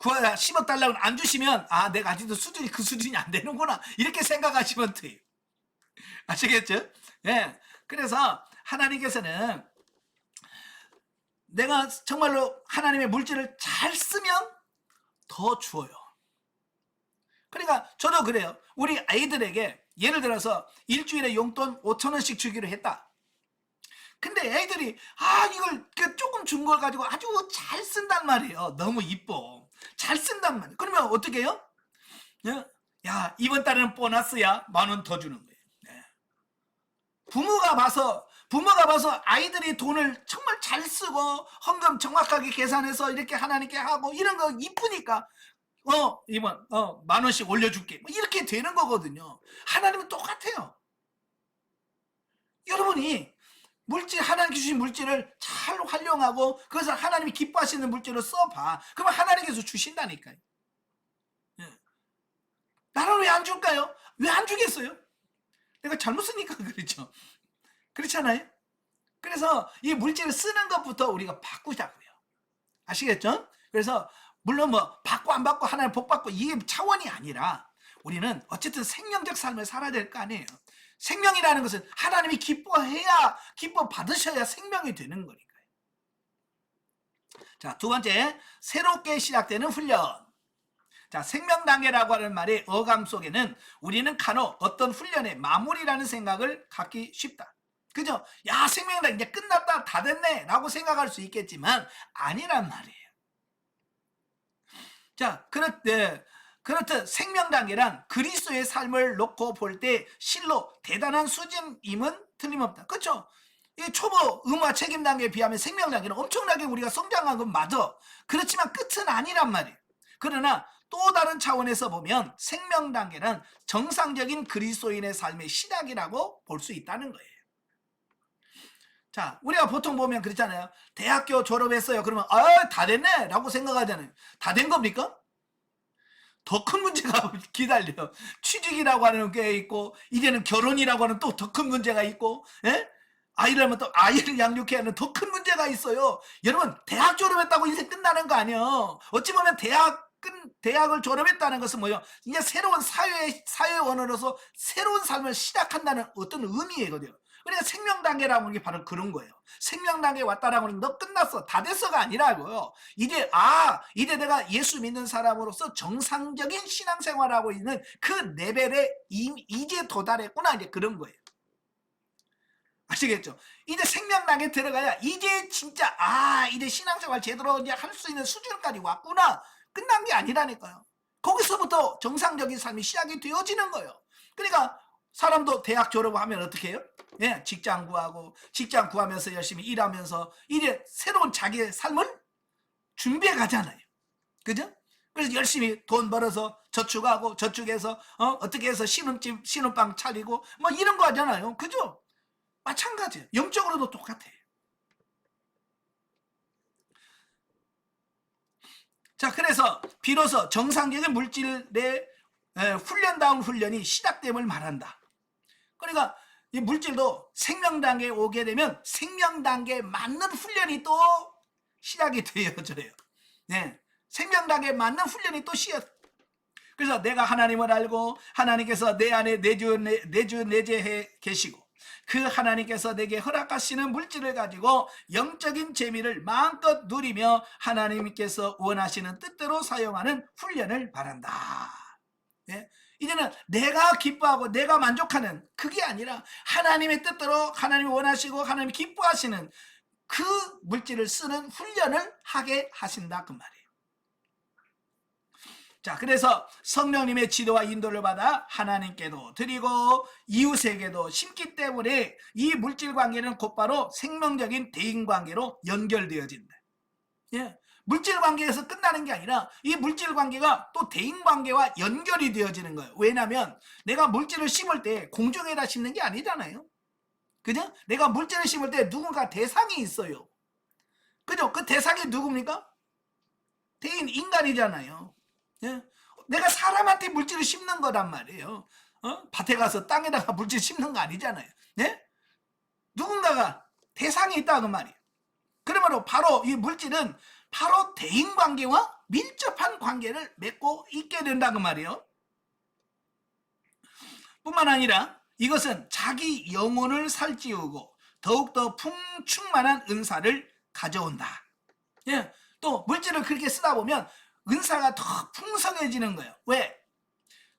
10억 달라고 안 주시면, 내가 아직도 수준이 그 수준이 안 되는구나. 이렇게 생각하시면 돼요. 아시겠죠? 예. 그래서 하나님께서는 내가 정말로 하나님의 물질을 잘 쓰면 더 주어요. 그러니까 저도 그래요. 우리 아이들에게 예를 들어서 일주일에 용돈 5,000원씩 주기로 했다. 근데 애들이 이걸 조금 준 걸 가지고 아주 잘 쓴단 말이에요. 너무 이뻐. 잘 쓴단 말이에요. 그러면 어떻게 해요? 야, 이번 달에는 보너스야. 10,000원 더 주는 거예요. 네. 부모가 봐서 아이들이 돈을 정말 잘 쓰고 헌금 정확하게 계산해서 이렇게 하나님께 하고 이런 거 이쁘니까 이번 10,000원씩 올려줄게. 뭐 이렇게 되는 거거든요. 하나님은 똑같아요. 여러분이 하나님께 주신 물질을 잘 활용하고 그것을 하나님이 기뻐하시는 물질로 써봐. 그러면 하나님께서 주신다니까요. 나는 왜 안 줄까요? 왜 안 주겠어요? 내가 잘못 쓰니까 그렇죠. 그렇잖아요. 그래서 이 물질을 쓰는 것부터 우리가 바꾸자고요. 아시겠죠? 그래서 물론 뭐 받고 안 받고 하나님 복 받고 이게 차원이 아니라 우리는 어쨌든 생명적 삶을 살아야 될 거 아니에요. 생명이라는 것은 하나님이 기뻐 받으셔야 생명이 되는 거니까요. 자, 두 번째, 새롭게 시작되는 훈련. 자, 생명 단계라고 하는 말의 어감 속에는 우리는 간혹 어떤 훈련의 마무리라는 생각을 갖기 쉽다. 그죠? 야, 생명 단계 이제 끝났다, 다 됐네 라고 생각할 수 있겠지만 아니란 말이에요. 자, 그렇듯 생명 단계란 그리스도의 삶을 놓고 볼 때 실로 대단한 수준임은 틀림없다. 그렇죠? 이 초보 의무화 책임 단계에 비하면 생명 단계는 엄청나게 우리가 성장한 건 맞아. 그렇지만 끝은 아니란 말이에요. 그러나 또 다른 차원에서 보면 생명 단계는 정상적인 그리스도인의 삶의 시작이라고 볼 수 있다는 거예요. 자, 우리가 보통 보면 그렇잖아요. 대학교 졸업했어요. 그러면 다 됐네 라고 생각하잖아요. 다 된 겁니까? 더 큰 문제가 기다려요. 취직이라고 하는 게 있고 이제는 결혼이라고 하는 또 더 큰 문제가 있고, 아이를 하면 또 아이를 양육해야 하는 더 큰 문제가 있어요. 여러분, 대학 졸업했다고 인생 끝나는 거 아니에요. 어찌 보면 대학을 졸업했다는 것은 뭐예요? 이제 새로운 사회원으로서 새로운 삶을 시작한다는 어떤 의미거든요. 그러니까 생명 단계라고 하는 게 바로 그런 거예요. 생명 단계에 왔다라고 하는 게 너 끝났어, 다 됐어가 아니라고요. 이제 내가 예수 믿는 사람으로서 정상적인 신앙생활하고 있는 그 레벨에 이제 도달했구나, 이제 그런 거예요. 아시겠죠? 이제 생명 단계에 들어가야 이제 진짜 이제 신앙생활 제대로 이제 할 수 있는 수준까지 왔구나. 끝난 게 아니라니까요. 거기서부터 정상적인 삶이 시작이 되어지는 거예요. 그러니까 사람도 대학 졸업하면 어떻게 해요? 직장 구하고 직장 구하면서 열심히 일하면서 이제 새로운 자기의 삶을 준비해 가잖아요. 그죠? 그래서 열심히 돈 벌어서 저축하고 저축해서 어떻게 해서 신혼방 차리고 뭐 이런 거 하잖아요. 그죠? 마찬가지예요. 영적으로도 똑같아요. 자, 그래서 비로소 정상적인 물질의 훈련다운 훈련이 시작됨을 말한다. 그러니까 이 물질도 생명 단계에 오게 되면 생명 단계에 맞는 훈련이 또 시작이 되어져요. 생명 단계에 맞는 훈련이 또 그래서 내가 하나님을 알고 하나님께서 내 안에 내주내제해 계시고 그 하나님께서 내게 허락하시는 물질을 가지고 영적인 재미를 마음껏 누리며 하나님께서 원하시는 뜻대로 사용하는 훈련을 바란다. 이제는 내가 기뻐하고 내가 만족하는 그게 아니라 하나님의 뜻대로 하나님이 원하시고 하나님이 기뻐하시는 그 물질을 쓰는 훈련을 하게 하신다, 그 말이에요. 자, 그래서 성령님의 지도와 인도를 받아 하나님께도 드리고 이웃에게도 심기 때문에 이 물질 관계는 곧바로 생명적인 대인 관계로 연결되어진다. 물질 관계에서 끝나는 게 아니라 이 물질 관계가 또 대인 관계와 연결이 되어지는 거예요. 왜냐하면 내가 물질을 심을 때 공중에다 심는 게 아니잖아요. 그죠? 내가 물질을 심을 때 누군가 대상이 있어요. 그죠? 그 대상이 누굽니까? 대인, 인간이잖아요. 내가 사람한테 물질을 심는 거란 말이에요. 밭에 가서 땅에다가 물질 심는 거 아니잖아요. 누군가가 대상이 있다, 그 말이에요. 그러므로 바로 이 물질은 바로 대인관계와 밀접한 관계를 맺고 있게 된다, 그 말이에요. 뿐만 아니라 이것은 자기 영혼을 살찌우고 더욱더 풍충만한 은사를 가져온다. 또 물질을 그렇게 쓰다 보면 은사가 더 풍성해지는 거예요. 왜?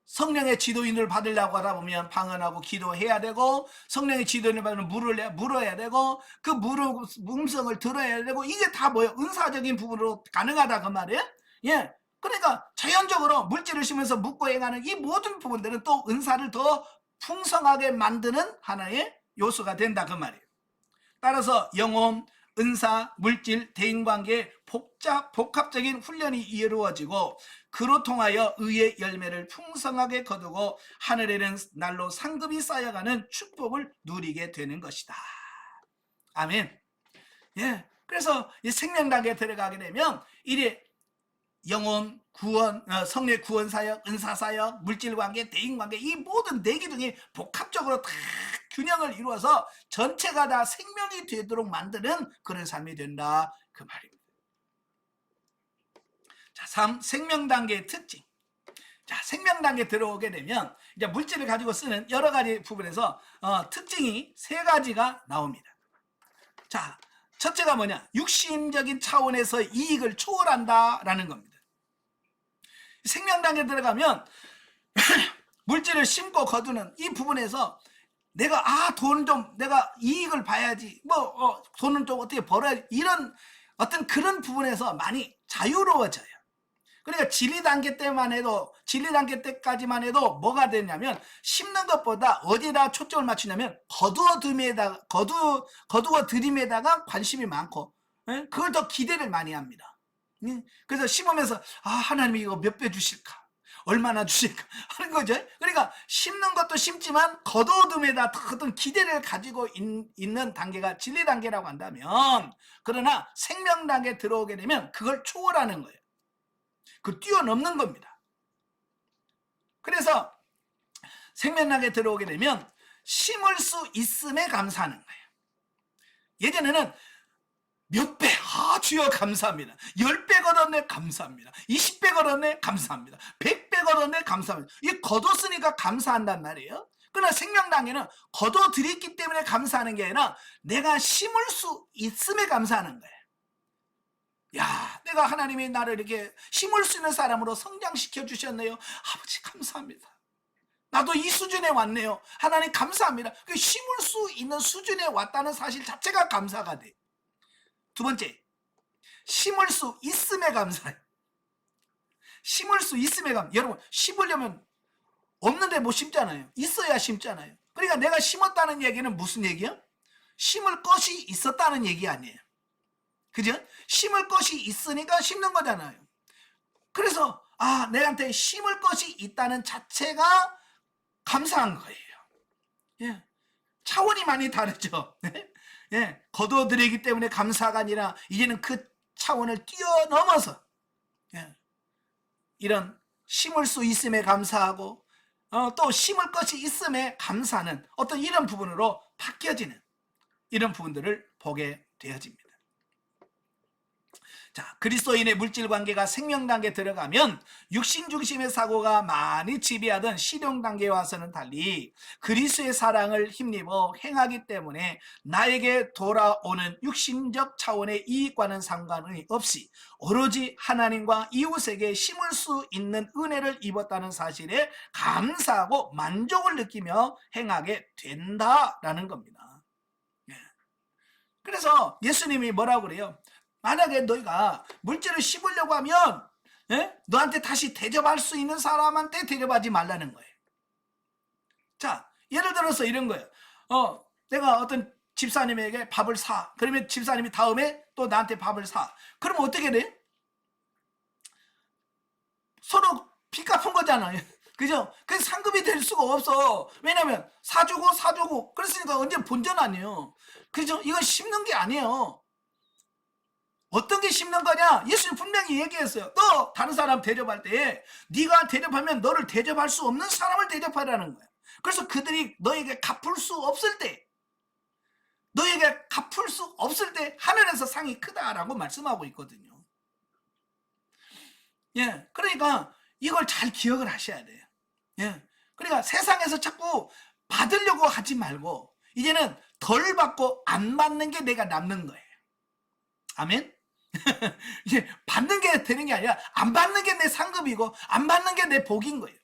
성령의 지도인을 받으려고 하다 보면 방언하고 기도해야 되고, 성령의 지도인을 받으면 물어야 되고, 그 음성을 들어야 되고, 이게 다 뭐예요? 은사적인 부분으로 가능하다, 그 말이에요. 그러니까 자연적으로 물질을 심으면서 묻고 행하는 이 모든 부분들은 또 은사를 더 풍성하게 만드는 하나의 요소가 된다, 그 말이에요. 따라서 영혼, 은사, 물질, 대인관계에 복합적인 훈련이 이루어지고 그로 통하여 의의 열매를 풍성하게 거두고 하늘에는 날로 상급이 쌓여가는 축복을 누리게 되는 것이다. 아멘. 예. 그래서 이 생명 단계에 들어가게 되면 이래 영혼, 구원, 성례 구원 사역, 은사 사역, 물질 관계, 대인 관계 이 모든 네 기둥이 복합적으로 다 균형을 이루어서 전체가 다 생명이 되도록 만드는 그런 삶이 된다 그 말입니다. 자, 3. 생명 단계의 특징. 자, 생명 단계 들어오게 되면 이제 물질을 가지고 쓰는 여러 가지 부분에서 특징이 세 가지가 나옵니다. 자, 첫째가 뭐냐? 육신적인 차원에서 이익을 초월한다라는 겁니다. 생명 단계에 들어가면 물질을 심고 거두는 이 부분에서 내가 돈 좀 내가 이익을 봐야지 돈은 좀 어떻게 벌어야지 이런 어떤 그런 부분에서 많이 자유로워져요. 그러니까 진리 단계 때까지만 해도 뭐가 되냐면 심는 것보다 어디에다 초점을 맞추냐면 거두어 들임에다가 관심이 많고 그걸 더 기대를 많이 합니다. 그래서 심으면서 하나님이 이거 몇 배 주실까? 얼마나 주실까? 하는 거죠. 그러니까 심는 것도 심지만 거두어둠에다 어떤 기대를 가지고 있는 단계가 진리 단계라고 한다면 그러나 생명 단계에 들어오게 되면 그걸 초월하는 거예요. 그 뛰어넘는 겁니다. 그래서 생명 단계에 들어오게 되면 심을 수 있음에 감사하는 거예요. 예전에는 몇 배, 주여 감사합니다. 10배 걸었네 감사합니다. 20배 걸었네 감사합니다. 100배 걸었네 감사합니다. 이게 거뒀으니까 감사한단 말이에요. 그러나 생명 단계는 거둬들였기 때문에 감사하는 게 아니라 내가 심을 수 있음에 감사하는 거예요. 야, 내가 하나님이 나를 이렇게 심을 수 있는 사람으로 성장시켜 주셨네요. 아버지 감사합니다. 나도 이 수준에 왔네요. 하나님 감사합니다. 심을 수 있는 수준에 왔다는 사실 자체가 감사가 돼. 두 번째, 심을 수 있음에 감사해요. 심을 수 있음에 감사. 여러분, 심으려면 없는데 못 심잖아요. 있어야 심잖아요. 그러니까 내가 심었다는 얘기는 무슨 얘기야? 심을 것이 있었다는 얘기 아니에요. 그죠? 심을 것이 있으니까 심는 거잖아요. 그래서 내한테 심을 것이 있다는 자체가 감사한 거예요. 예. 차원이 많이 다르죠. 예. 거둬들이기 때문에 감사가 아니라 이제는 그 차원을 뛰어넘어서 이런 심을 수 있음에 감사하고 또 심을 것이 있음에 감사하는 어떤 이런 부분으로 바뀌어지는 이런 부분들을 보게 되어집니다. 자, 그리스도인의 물질 관계가 생명 단계에 들어가면 육신 중심의 사고가 많이 지배하던 실용 단계에 와서는 달리 그리스도의 사랑을 힘입어 행하기 때문에 나에게 돌아오는 육신적 차원의 이익과는 상관이 없이 오로지 하나님과 이웃에게 심을 수 있는 은혜를 입었다는 사실에 감사하고 만족을 느끼며 행하게 된다라는 겁니다. 그래서 예수님이 뭐라고 그래요? 만약에 너희가 물질을 씹으려고 하면 너한테 다시 대접할 수 있는 사람한테 대접하지 말라는 거예요. 자, 예를 들어서 이런 거예요. 내가 어떤 집사님에게 밥을 사. 그러면 집사님이 다음에 또 나한테 밥을 사. 그러면 어떻게 돼? 서로 빚 갚은 거잖아요. 그죠? 그래서 상급이 될 수가 없어. 왜냐면 사주고 그랬으니까 언제 본전 아니에요. 그죠? 이건 씹는 게 아니에요. 어떤 게 심는 거냐? 예수님 분명히 얘기했어요. 너 다른 사람 대접할 때 네가 대접하면 너를 대접할 수 없는 사람을 대접하라는 거야. 그래서 그들이 너에게 갚을 수 없을 때 하늘에서 상이 크다라고 말씀하고 있거든요. 예, 그러니까 이걸 잘 기억을 하셔야 돼요. 예, 그러니까 세상에서 자꾸 받으려고 하지 말고 이제는 덜 받고 안 받는 게 내가 남는 거예요. 아멘. 이제 받는 게 되는 게 아니라 안 받는 게 내 상급이고 안 받는 게 내 복인 거예요.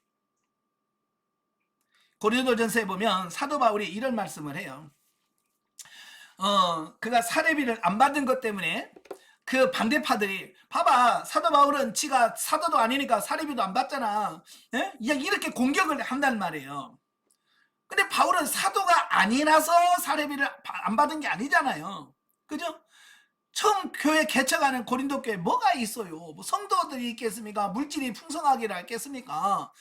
고린도전서에 보면 사도 바울이 이런 말씀을 해요. 그가 사례비를 안 받은 것 때문에 그 반대파들이 봐봐, 사도 바울은 지가 사도도 아니니까 사례비도 안 받잖아. 예? 이렇게 공격을 한단 말이에요. 근데 바울은 사도가 아니라서 사례비를 안 받은 게 아니잖아요. 그죠? 처음 교회 개척하는 고린도 교회 뭐가 있어요? 뭐 성도들이 있겠습니까? 물질이 풍성하기를 있겠습니까?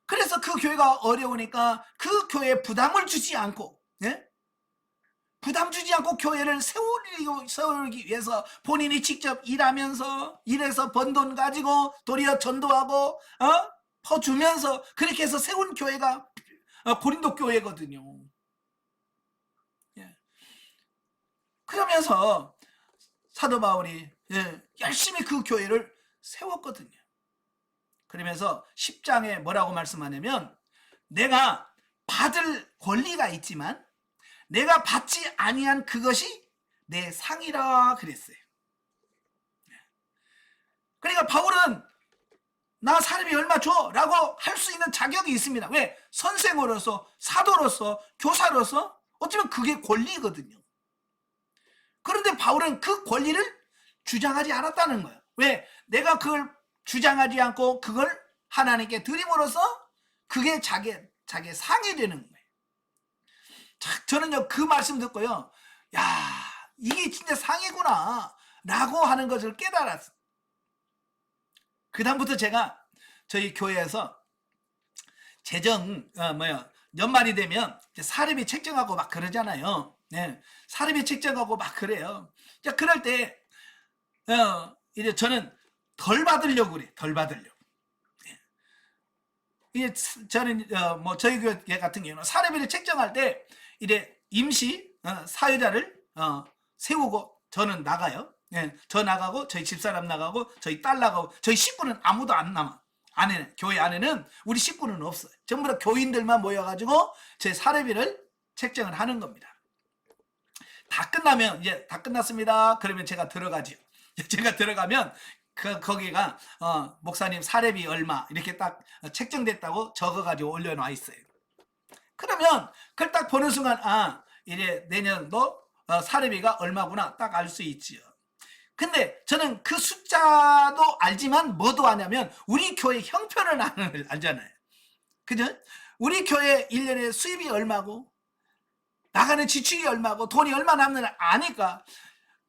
그래서 그 교회가 어려우니까 그 교회에 부담을 주지 않고, 예? 부담 주지 않고 교회를 세우기 위해서 본인이 직접 일해서 번 돈 가지고 도리어 전도하고 퍼주면서 그렇게 해서 세운 교회가 고린도 교회거든요. 예. 그러면서 사도 바울이 열심히 그 교회를 세웠거든요. 그러면서 10장에 뭐라고 말씀하냐면, 내가 받을 권리가 있지만 내가 받지 아니한 그것이 내 상이라 그랬어요. 그러니까 바울은 나 사람이 얼마 줘 라고 할 수 있는 자격이 있습니다. 왜? 선생으로서, 사도로서, 교사로서 어쩌면 그게 권리거든요. 그런데 바울은 그 권리를 주장하지 않았다는 거예요. 왜? 내가 그걸 주장하지 않고 그걸 하나님께 드림으로써 그게 자기의 상이 되는 거예요. 저는요 그 말씀 듣고요, 야, 이게 진짜 상이구나 라고 하는 것을 깨달았어요. 그 다음부터 제가 저희 교회에서 연말이 되면 사례비 책정하고 막 그러잖아요. 네, 사례비 책정하고 막 그래요. 자, 그럴 때 이제 저는 덜 받으려고 그래. 덜 받으려고. 이게 저는 저희 교회 같은 경우는 사례비를 책정할 때 이제 임시 사회자를 세우고 저는 나가요. 예, 저 나가고 저희 집사람 나가고 저희 딸 나가고 저희 식구는 아무도 안 남아. 교회 안에는 우리 식구는 없어요. 전부 다 교인들만 모여가지고 제 사례비를 책정을 하는 겁니다. 다 끝나면 이제 다 끝났습니다. 그러면 제가 들어가죠. 제가 들어가면 거기가 목사님 사례비 얼마 이렇게 딱 책정됐다고 적어가지고 올려놔 있어요. 그러면 그걸 딱 보는 순간 이제 내년도 사례비가 얼마구나 딱 알 수 있지요. 근데 저는 그 숫자도 알지만 뭐도 아냐면 우리 교회 형편을 알잖아요. 그죠? 우리 교회 1년에 수입이 얼마고 나가는 지출이 얼마고 돈이 얼마 남는지 아니까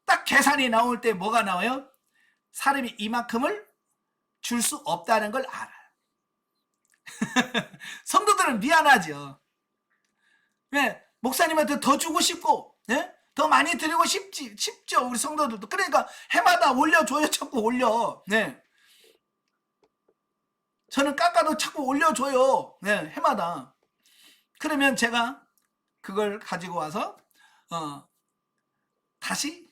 딱 계산이 나올 때 뭐가 나와요? 사람이 이만큼을 줄 수 없다는 걸 알아요. 성도들은 미안하죠. 네, 목사님한테 더 주고 싶고, 네? 더 많이 드리고 싶죠. 우리 성도들도. 그러니까 해마다 올려줘요. 자꾸 올려. 네. 저는 깎아도 자꾸 올려줘요. 네, 해마다. 그러면 제가 그걸 가지고 와서 다시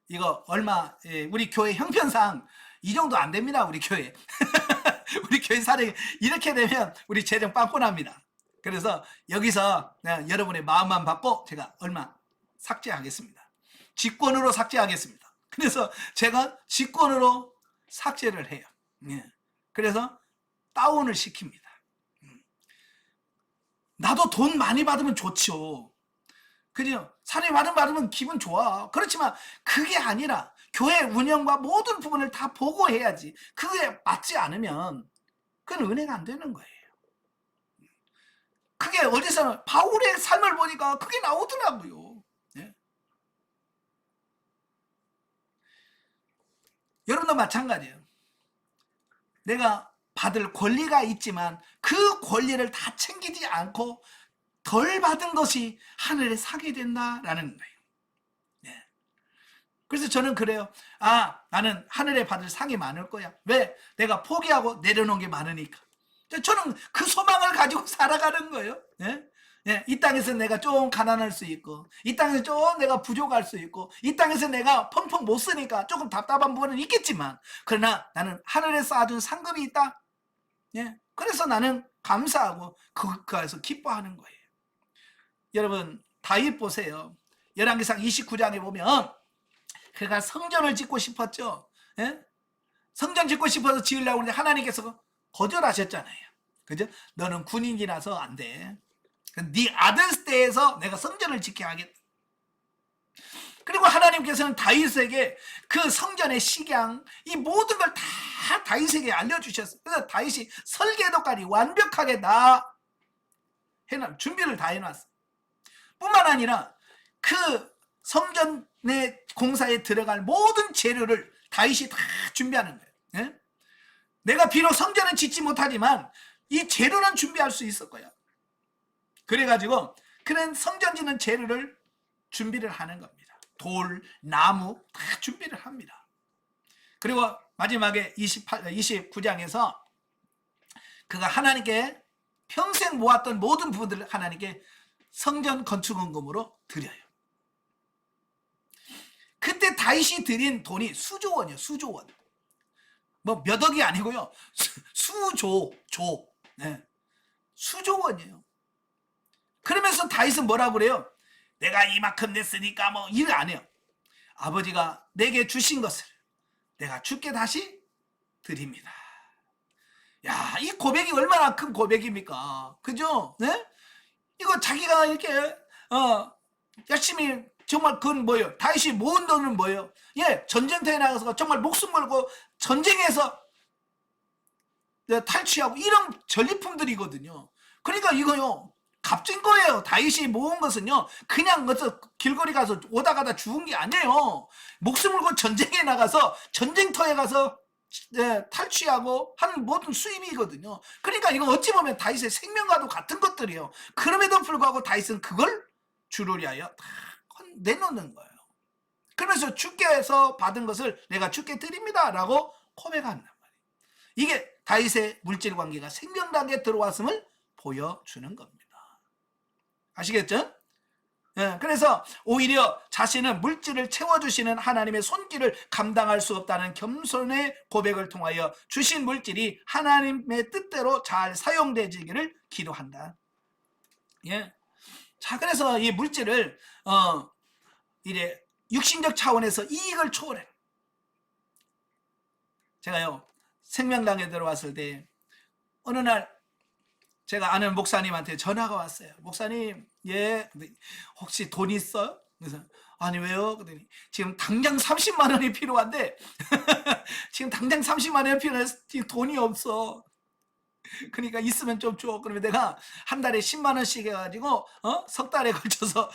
이거 얼마, 우리 교회 형편상 이 정도 안 됩니다. 우리 교회. 우리 교회 사례 이렇게 되면 우리 재정 빵꾸납니다. 그래서 여기서 여러분의 마음만 받고 제가 얼마 삭제하겠습니다. 직권으로 삭제하겠습니다. 그래서 제가 직권으로 삭제를 해요. 그래서 다운을 시킵니다. 나도 돈 많이 받으면 좋죠. 그죠? 사례 받으면 기분 좋아. 그렇지만 그게 아니라 교회 운영과 모든 부분을 다 보고 해야지. 그게 맞지 않으면 그건 은혜가 안 되는 거예요. 그게 어디서는 바울의 삶을 보니까 그게 나오더라고요. 네? 여러분도 마찬가지예요. 내가 받을 권리가 있지만 그 권리를 다 챙기지 않고 덜 받은 것이 하늘에 사게 된다라는 거예요. 네. 그래서 저는 그래요. 나는 하늘에 받을 상이 많을 거야. 왜? 내가 포기하고 내려놓은 게 많으니까. 저는 그 소망을 가지고 살아가는 거예요. 예? 예, 이 땅에서 내가 좀 가난할 수 있고, 이 땅에서 좀 내가 부족할 수 있고, 이 땅에서 내가 펑펑 못 쓰니까 조금 답답한 부분은 있겠지만, 그러나 나는 하늘에 쌓아둔 상급이 있다. 예, 그래서 나는 감사하고 그거에서 기뻐하는 거예요. 여러분 다윗 보세요. 열왕기상 29장에 보면 그가 성전을 짓고 싶었죠. 예? 성전 짓고 싶어서 지으려고 하는데 하나님께서 거절하셨잖아요. 그죠? 너는 군인이라서 안 돼. 네 아들 때에서 내가 성전을 짓게 하겠다. 그리고 하나님께서는 다윗에게 그 성전의 식양, 이 모든 걸 다 다윗에게 알려주셨어요. 그래서 다윗이 설계도까지 완벽하게 다 준비를 다 해놨어요. 뿐만 아니라 그 성전의 공사에 들어갈 모든 재료를 다윗이 다 준비하는 거예요. 예? 내가 비록 성전은 짓지 못하지만 이 재료는 준비할 수 있을 거야. 그래가지고 그런 성전 짓는 재료를 준비를 하는 겁니다. 돌, 나무 다 준비를 합니다. 그리고 마지막에 29장에서 그가 하나님께 평생 모았던 모든 부분들을 하나님께 성전 건축원금으로 드려요. 그때 다윗이 드린 돈이 수조원이에요. 수조원. 뭐 몇 억이 아니고요. 네. 수조원이에요. 그러면서 다윗은 뭐라고 그래요? 내가 이만큼 냈으니까 뭐 일을 안 해요. 아버지가 내게 주신 것을 내가 주께 다시 드립니다. 야, 이 고백이 얼마나 큰 고백입니까? 그죠? 네? 이거 자기가 이렇게 열심히 정말 그건 뭐예요? 다윗이 모은 돈은 뭐예요? 예, 전쟁터에 나가서 정말 목숨 걸고 전쟁에서 탈취하고 이런 전리품들이거든요. 그러니까 이거요, 값진 거예요. 다윗이 모은 것은요, 그냥 길거리 가서 오다 가다 죽은 게 아니에요. 목숨을 걸고 전쟁에 나가서 전쟁터에 가서 탈취하고 하는 모든 수입이거든요. 그러니까 이건 어찌 보면 다윗의 생명과도 같은 것들이에요. 그럼에도 불구하고 다윗은 그걸 주를 위하여 다 내놓는 거예요. 그러면서 주께서 받은 것을 내가 주께 드립니다 라고 고백한단 말이에요. 이게 다윗의 물질 관계가 생명단계에 들어왔음을 보여주는 겁니다. 아시겠죠? 예, 그래서 오히려 자신은 물질을 채워주시는 하나님의 손길을 감당할 수 없다는 겸손의 고백을 통하여 주신 물질이 하나님의 뜻대로 잘 사용되기를 기도한다. 예. 자, 그래서 이 물질을 이래 육신적 차원에서 이익을 초월해. 제가요, 생명당에 들어왔을 때 어느 날 제가 아는 목사님한테 전화가 왔어요. 목사님, 예, 혹시 돈 있어요? 그래서 아니 왜요? 그랬더니 지금 당장 30만 원이 필요한데 지금 당장 30만 원이 필요해서 돈이 없어. 그러니까 있으면 좀 줘. 그러면 내가 한 달에 10만 원씩 해가지고 석 달에 걸쳐서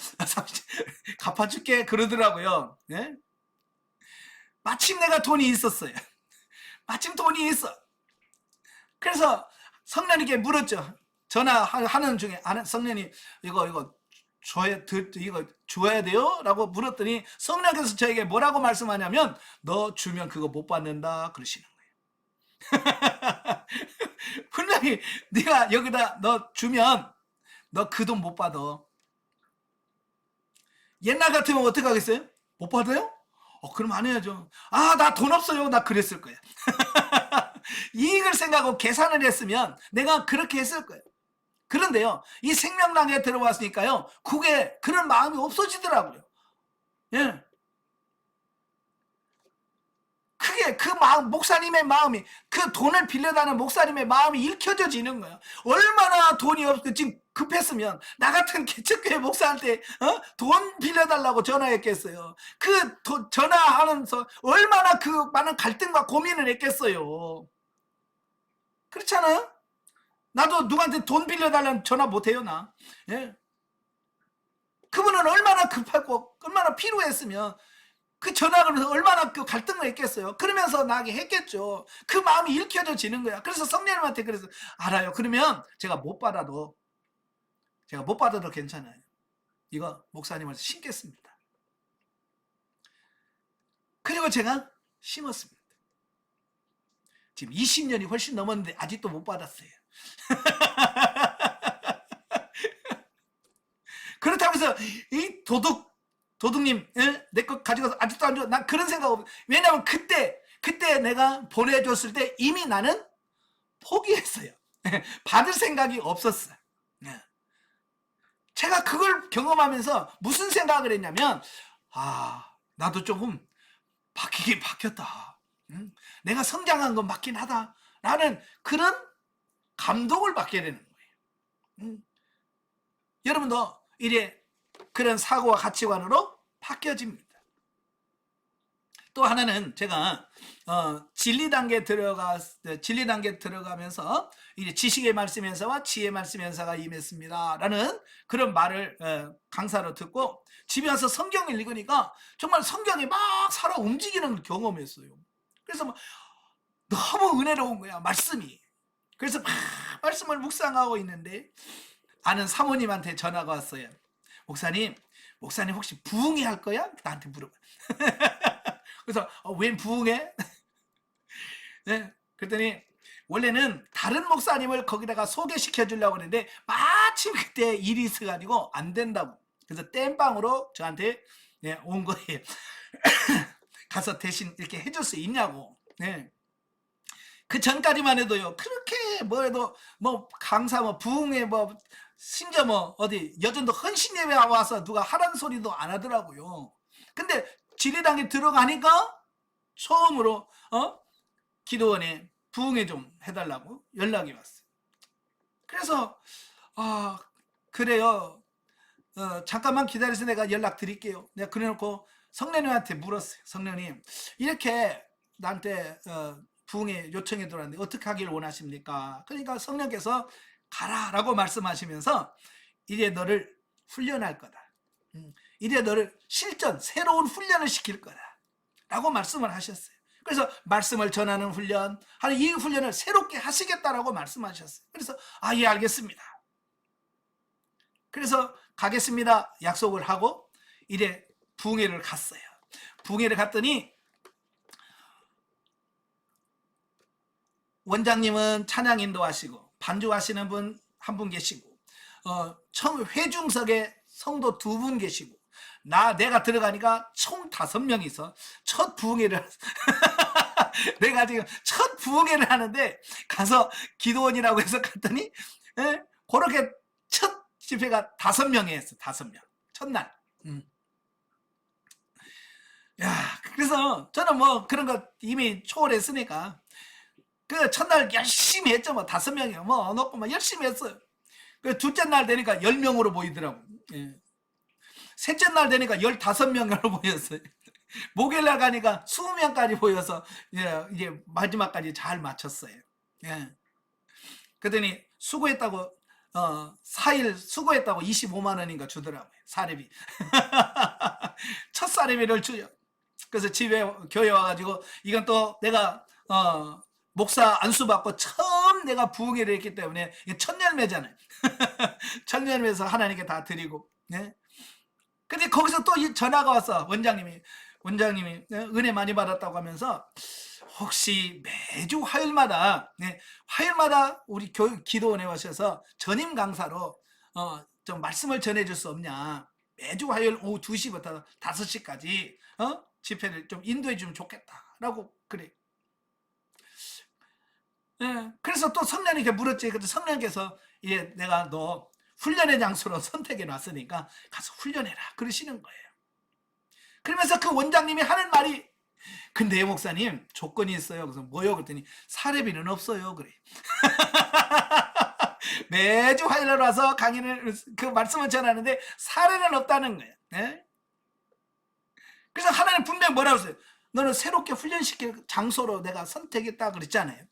갚아줄게 그러더라고요. 네? 마침 내가 돈이 있었어요. 마침 돈이 있어. 그래서 성령님께 물었죠. 전화하는 중에 성령님 이거 줘야 돼요? 라고 물었더니 성령께서 저에게 뭐라고 말씀하냐면 너 주면 그거 못 받는다 그러시는 거예요. 분명히 네가 여기다 너 주면 너 그 돈 못 받아. 옛날 같으면 어떻게 하겠어요? 못 받아요? 그럼 안 해야죠. 나 돈 없어요. 나 그랬을 거야. 이익을 생각하고 계산을 했으면 내가 그렇게 했을 거예요. 그런데요, 이 생명당에 들어왔으니까요, 그게 그런 마음이 없어지더라고요. 예. 그게 그 마음, 목사님의 마음이, 그 돈을 빌려다는 목사님의 마음이 읽혀져지는 거예요. 얼마나 돈이 없고 지금 급했으면 나 같은 개척교회 목사한테 돈 빌려달라고 전화했겠어요. 전화하면서 얼마나 그 많은 갈등과 고민을 했겠어요. 그렇잖아요? 나도 누구한테 돈 빌려달라는 전화 못해요, 나. 예. 그분은 얼마나 급하고 얼마나 필요했으면 그 전화를 얼마나 그 갈등을 했겠어요. 그러면서 나게 했겠죠. 그 마음이 읽혀져지는 거야. 그래서 성령님한테 그래서 알아요. 그러면 제가 못 받아도 괜찮아요. 이거 목사님한테 심겠습니다. 그리고 제가 심었습니다. 지금 20년이 훨씬 넘었는데 아직도 못 받았어요. 그렇다고 해서 이 도둑님 내 거 가져가서 아직도 안 줘. 난 그런 생각 없어. 왜냐하면 그때 내가 보내줬을 때 이미 나는 포기했어요. 받을 생각이 없었어요. 제가 그걸 경험하면서 무슨 생각을 했냐면 나도 조금 바뀌었다. 내가 성장한 건 맞긴 하다. 라는 그런 감동을 받게 되는 거예요. 여러분도 이래 그런 사고와 가치관으로 바뀌어집니다. 또 하나는 제가 진리 단계 들어가면서 이제 지식의 말씀 연사와 지혜 말씀 연사가 임했습니다라는 그런 말을 강사로 듣고 집에 와서 성경을 읽으니까 정말 성경이 막 살아 움직이는 경험이었어요. 그래서 막 너무 은혜로운 거야, 말씀이. 그래서 막 말씀을 묵상하고 있는데 아는 사모님한테 전화가 왔어요. 목사님 혹시 부흥회 할 거야? 나한테 물어봐. 그래서 웬 부흥회? 네, 그랬더니 원래는 다른 목사님을 거기다가 소개시켜 주려고 했는데 마침 그때 일이 있어가지고 안 된다고. 그래서 땜빵으로 저한테 온 거예요. 가서 대신 이렇게 해줄 수 있냐고. 네. 그 전까지만 해도요, 그렇게 뭐 해도 뭐 강사 뭐 부흥회 뭐 심지어 뭐 어디 여전도 헌신 예배 와서 누가 하라는 소리도 안 하더라고요. 근데 진리당에 들어가니까 처음으로 기도원에 부흥회 좀 해달라고 연락이 왔어요. 그래서 그래요. 잠깐만 기다려서 내가 연락 드릴게요. 내가 그래놓고 성령님한테 물었어요. 성령님, 이렇게 나한테 부흥회 요청이 들어왔는데 어떻게 하길 원하십니까? 그러니까 성령께서 가라라고 말씀하시면서 이제 너를 훈련할 거다. 이제 너를 새로운 훈련을 시킬 거다 라고 말씀을 하셨어요. 그래서 말씀을 전하는 훈련, 이 훈련을 새롭게 하시겠다라고 말씀하셨어요. 그래서 예, 알겠습니다. 그래서 가겠습니다 약속을 하고 이제 부흥회를 갔어요. 부흥회를 갔더니 원장님은 찬양 인도하시고 반주하시는 분 한 분 계시고 회중석에 성도 2분 계시고 내가 들어가니까 총 5명이서 첫 부흥회를 내가 지금 첫 부흥회를 하는데 가서 기도원이라고 해서 갔더니 그렇게 첫 집회가 5명이 했어. 5명 첫날. 야, 그래서 저는 뭐 그런 거 이미 초월했으니까 그 첫날 열심히 했죠. 뭐 5명이요. 뭐 넣고 뭐 열심히 했어요. 그 둘째 날 되니까 10명으로 보이더라고. 예. 셋째 날 되니까 15명으로 보였어요. 목요일날 가니까 20명까지 보여서 이제 마지막까지 잘 마쳤어요. 예. 그랬더니 수고했다고 4일 수고했다고 25만 원인가 주더라고요. 사례비. 첫 사례비를 주요. 그래서 교회 와가지고 이건 또 내가 목사 안수 받고 처음 내가 부흥회를 했기 때문에 첫 열매잖아요. 첫 열매에서 하나님께 다 드리고. 근데 거기서 또 전화가 왔어. 원장님이 은혜 많이 받았다고 하면서 혹시 매주 화요일마다 우리 기도원에 오셔서 전임 강사로 좀 말씀을 전해줄 수 없냐. 매주 화요일 오후 2시부터 5시까지 집회를 좀 인도해 주면 좋겠다라고 그래. 그래서 또 성령님께 물었지. 그래서 성령께서 내가 너 훈련의 장소로 선택해 놨으니까 가서 훈련해라 그러시는 거예요. 그러면서 그 원장님이 하는 말이 근데 목사님 조건이 있어요. 그래서 뭐요? 그랬더니 사례비는 없어요. 그래. 매주 화요일 와서 그 말씀을 전하는데 사례는 없다는 거예요. 그래서 하나님 분명히 뭐라고 했어요? 너는 새롭게 훈련시킬 장소로 내가 선택했다 그랬잖아요.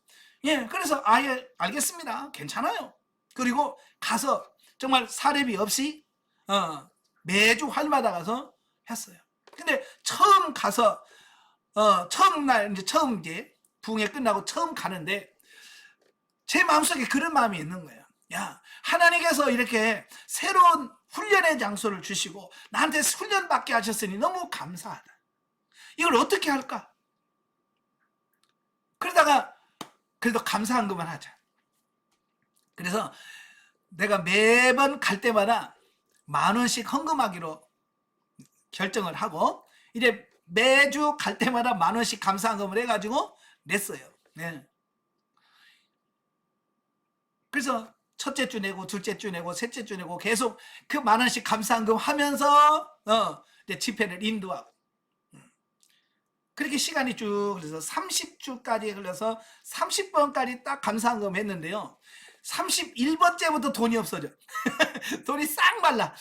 그래서 예, 알겠습니다. 괜찮아요. 그리고 가서 정말 사례비 없이 매주 화요일마다 가서 했어요. 근데 처음 가서 처음 이제 부흥회 끝나고 처음 가는데 제 마음속에 그런 마음이 있는 거예요. 야, 하나님께서 이렇게 새로운 훈련의 장소를 주시고 나한테 훈련받게 하셨으니 너무 감사하다. 이걸 어떻게 할까? 그러다가 그래도 감사한 것만 하자. 그래서 내가 매번 갈 때마다 10,000원씩 헌금하기로 결정을 하고 이제 매주 갈 때마다 10,000원씩 감사헌금을 해가지고 냈어요. 그래서 첫째 주 내고 둘째 주 내고 셋째 주 내고 계속 그 10,000원씩 감사헌금 하면서 이제 집회를 인도하고 그렇게 시간이 쭉 그래서 30주까지 흘러서 30번까지 딱 감사헌금 했는데요. 31번째부터 돈이 없어져. 돈이 싹 말라.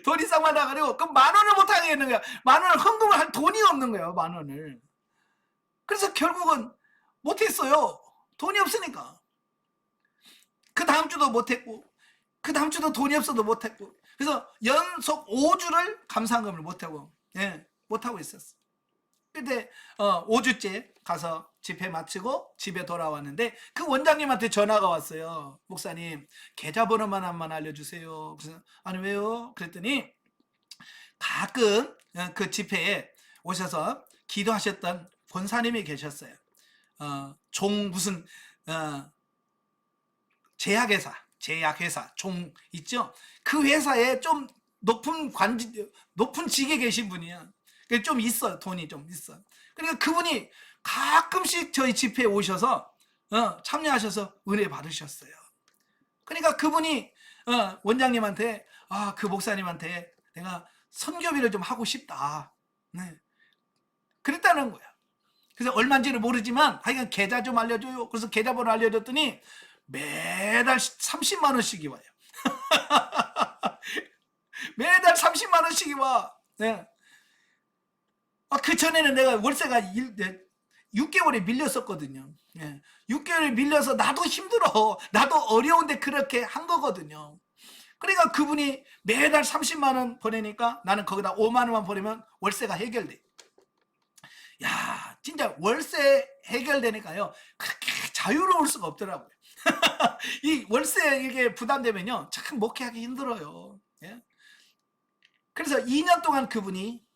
돈이 싹 많아가지고 그 10,000원을 못 하겠는 거야. 10,000원을 헌금을 할 돈이 없는 거예요. 10,000원을. 그래서 결국은 못했어요. 돈이 없으니까. 그 다음 주도 못했고, 그 다음 주도 돈이 없어도 못했고, 그래서 연속 5주를 감사헌금을 못하고, 예, 못하고 있었어. 근데 5주째 가서 집회 마치고 집에 돌아왔는데 그 원장님한테 전화가 왔어요. 목사님, 계좌번호만 한번 알려주세요. 그래서 아니 왜요? 그랬더니 가끔 그 집회에 오셔서 기도하셨던 권사님이 계셨어요. 종 무슨 제약회사 종 있죠? 그 회사에 좀 높은 직에 계신 분이야. 좀 있어요. 돈이 좀 있어. 그러니까 그분이 가끔씩 저희 집회에 오셔서 참여하셔서 은혜 받으셨어요. 그러니까 그분이 원장님한테 그 목사님한테 내가 선교비를 좀 하고 싶다. 네. 그랬다는 거야. 그래서 얼마인지는 모르지만 하여간 계좌 좀 알려줘요. 그래서 계좌번호 알려줬더니 매달 30만 원씩이 와요. 매달 30만 원씩이 와. 네. 그 전에는 내가 월세가 6개월에 밀렸었거든요. 예. 6개월에 밀려서 나도 힘들어. 나도 어려운데 그렇게 한 거거든요. 그러니까 그분이 매달 30만 원 보내니까 나는 거기다 5만 원만 보내면 월세가 해결돼. 야, 진짜 월세 해결되니까요. 그렇게 자유로울 수가 없더라고요. 이 월세 이게 부담되면요. 참 목회하기 힘들어요. 예? 그래서 2년 동안 그분이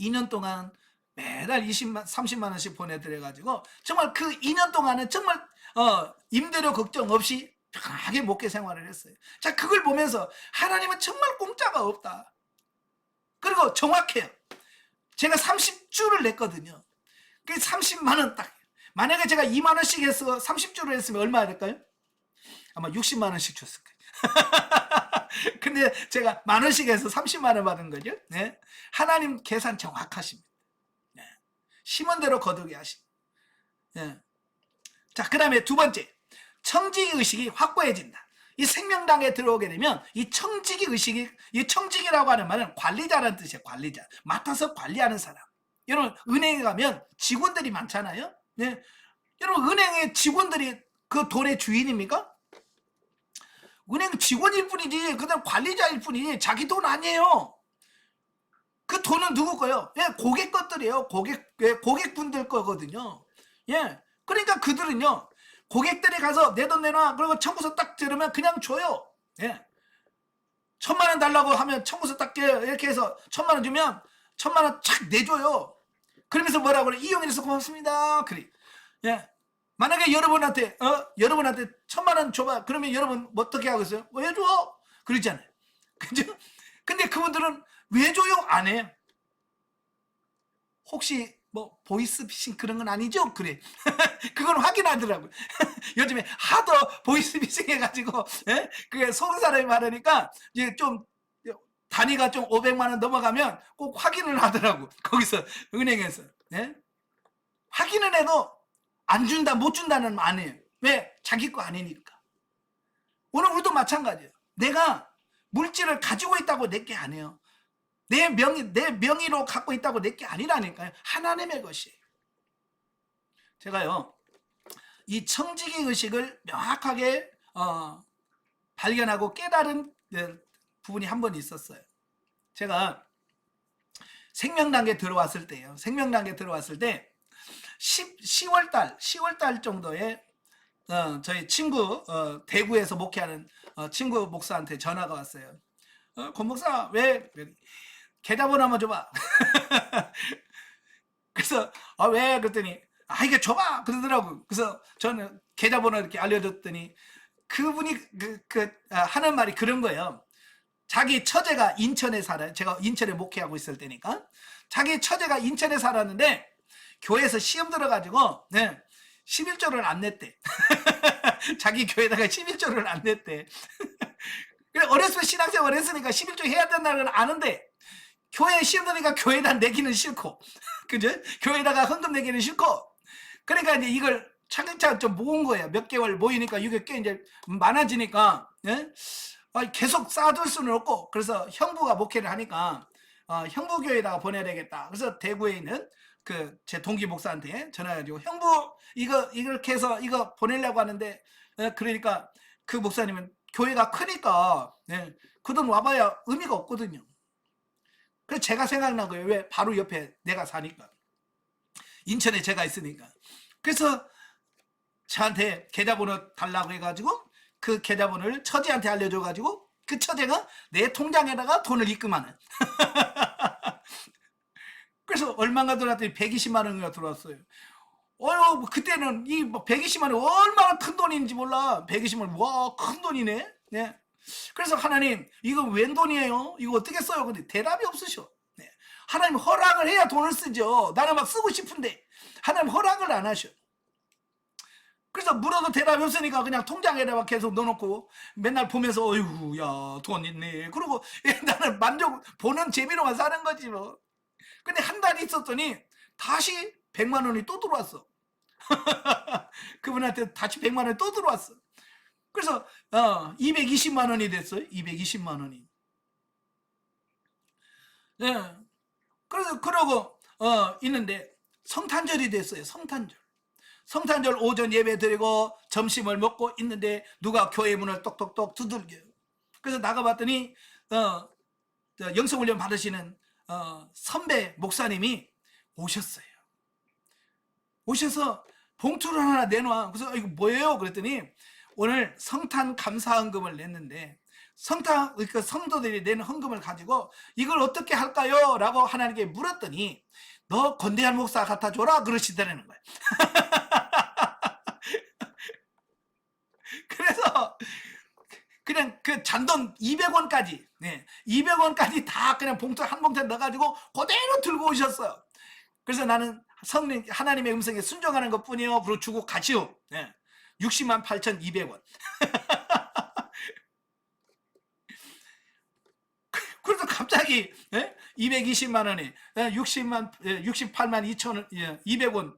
2년 동안 매달 30만 원씩 보내드려가지고 정말 그 2년 동안은 정말 임대료 걱정 없이 편하게 목회 생활을 했어요. 자, 그걸 보면서 하나님은 정말 공짜가 없다. 그리고 정확해요. 제가 30주를 냈거든요. 그 30만 원 딱. 만약에 제가 2만 원씩 해서 30주를 했으면 얼마야 될까요? 아마 60만 원씩 줬을 거예요. 근데 제가 10,000원씩 해서 30만 원 받은 거죠. 네. 하나님 계산 정확하십니다. 네. 심은 대로 거두게 하십니다. 네. 자, 그 다음에 두 번째, 청지기 의식이 확고해진다. 이 생명당에 들어오게 되면 이 청지기 의식이, 이 청지기라고 하는 말은 관리자라는 뜻이에요. 관리자. 맡아서 관리하는 사람. 여러분, 은행에 가면 직원들이 많잖아요. 네. 여러분, 은행의 직원들이 그 돈의 주인입니까? 은행 직원일 뿐이지, 그다음 관리자일 뿐이지, 자기 돈 아니에요. 그 돈은 누구 거요? 예, 고객 것들이에요. 고객분들 거거든요. 예. 그러니까 그들은요, 고객들이 가서 내 돈 내놔. 그리고 청구서 딱 들으면 그냥 줘요. 예. 1,000만 원 달라고 하면 청구서 딱 이렇게 해서 1,000만 원 주면 1,000만 원 착 내줘요. 그러면서 뭐라고 그래? 이용해서 고맙습니다. 그래. 예. 만약에 여러분한테 1,000만 원 줘봐. 그러면 여러분 어떻게 하겠어요? 왜 줘? 그러잖아요. 그죠? 근데 그분들은 왜 줘요? 안 해요. 혹시 뭐 보이스피싱 그런 건 아니죠? 그래. 그건 확인하더라고요. 요즘에 하도 보이스피싱 해가지고 그게 속은 사람이 많으니까 이제 좀 단위가 좀 500만 원 넘어가면 꼭 확인을 하더라고. 거기서 은행에서. 예? 확인을 해도 안 준다, 못 준다는 말 아니에요. 왜? 자기 거 아니니까. 오늘 우리도 마찬가지예요. 내가 물질을 가지고 있다고 내 게 아니에요. 내 명의로 갖고 있다고 내 게 아니라니까요. 하나님의 것이에요. 제가요, 이 청지기 의식을 명확하게 발견하고 깨달은 부분이 한 번 있었어요. 제가 생명단계 들어왔을 때요. 생명단계 들어왔을 때 10월달 정도에 저희 친구 대구에서 목회하는 친구 목사한테 전화가 왔어요. 권 목사 왜 계좌번호 한번 줘봐. 그래서 왜 그랬더니 이게 줘봐 그러더라고. 그래서 저는 계좌번호 이렇게 알려줬더니 그분이 하는 말이 그런 거예요. 자기 처제가 인천에 살아요. 제가 인천에 목회하고 있을 때니까 자기 처제가 인천에 살았는데 교회에서 시험 들어가지고 11조를 안 냈대. 자기 교회에다가 11조를 안 냈대. 어렸을 때 신앙생활 했으니까 11조 해야 된다는 건 아는데 교회에 시험 드니까 교회에다 내기는 싫고, 그죠? 교회에다가 헌금 내기는 싫고, 그러니까 이제 이걸 차근차근 좀 모은 거예요. 몇 개월 모이니까 이게 꽤 이제 많아지니까, 예? 계속 쌓아둘 수는 없고, 그래서 형부가 목회를 하니까 형부교회에다가 보내야 되겠다. 그래서 대구에 있는 그 제 동기 목사한테 전화해가지고, 형부 이거 이렇게 해서 이거 보내려고 하는데, 그러니까 그 목사님은 교회가 크니까 그 돈 와봐야 의미가 없거든요. 그래서 제가 생각난 거예요. 왜? 바로 옆에 내가 사니까, 인천에 제가 있으니까. 그래서 저한테 계좌번호 달라고 해가지고 그 계좌번호를 처제한테 알려줘가지고 그 처제가 내 통장에다가 돈을 입금하는. 그래서 얼마가 들어왔더니 120만 원이나 들어왔어요. 그때는 이 120만 원 얼마나 큰 돈인지 몰라. 120만 원, 와, 큰 돈이네. 네. 그래서 하나님, 이거 웬 돈이에요? 이거 어떻게 써요? 근데 대답이 없으셔. 네. 하나님 허락을 해야 돈을 쓰죠. 나는 막 쓰고 싶은데 하나님 허락을 안 하셔. 그래서 물어도 대답이 없으니까 그냥 통장에다가 계속 넣어놓고 맨날 보면서, 어이구, 야, 돈 있네. 그러고 나는 보는 재미로만 사는 거지 뭐. 근데 한 달 있었더니 다시 100만 원이 또 들어왔어. 그분한테 다시 100만 원이 또 들어왔어. 그래서 220만 원이 됐어요. 220만 원이. 네. 그래서 그러고 있는데 성탄절이 됐어요. 성탄절 오전 예배 드리고 점심을 먹고 있는데 누가 교회 문을 똑똑똑 두들겨요. 그래서 나가봤더니 영성훈련 받으시는 선배 목사님이 오셨어요. 오셔서 봉투를 하나 내놔. 그래서 이거 뭐예요? 그랬더니 오늘 성탄 감사헌금을 냈는데, 그러니까 성도들이 내는 헌금을 가지고 이걸 어떻게 할까요? 라고 하나님께 물었더니, 너 권대한 목사 갖다 줘라 그러시더라는 거예요. 그래서 그냥 그 잔돈 200원까지 200원까지 다 그냥 봉투 한 봉투에 넣어가지고 그대로 들고 오셨어요. 그래서 나는 성령 하나님의 음성에 순종하는 것 뿐이요, 그리고 주고 가시오. 60만 8,200원. 그래서 갑자기 220만 원에 68만 2천 200원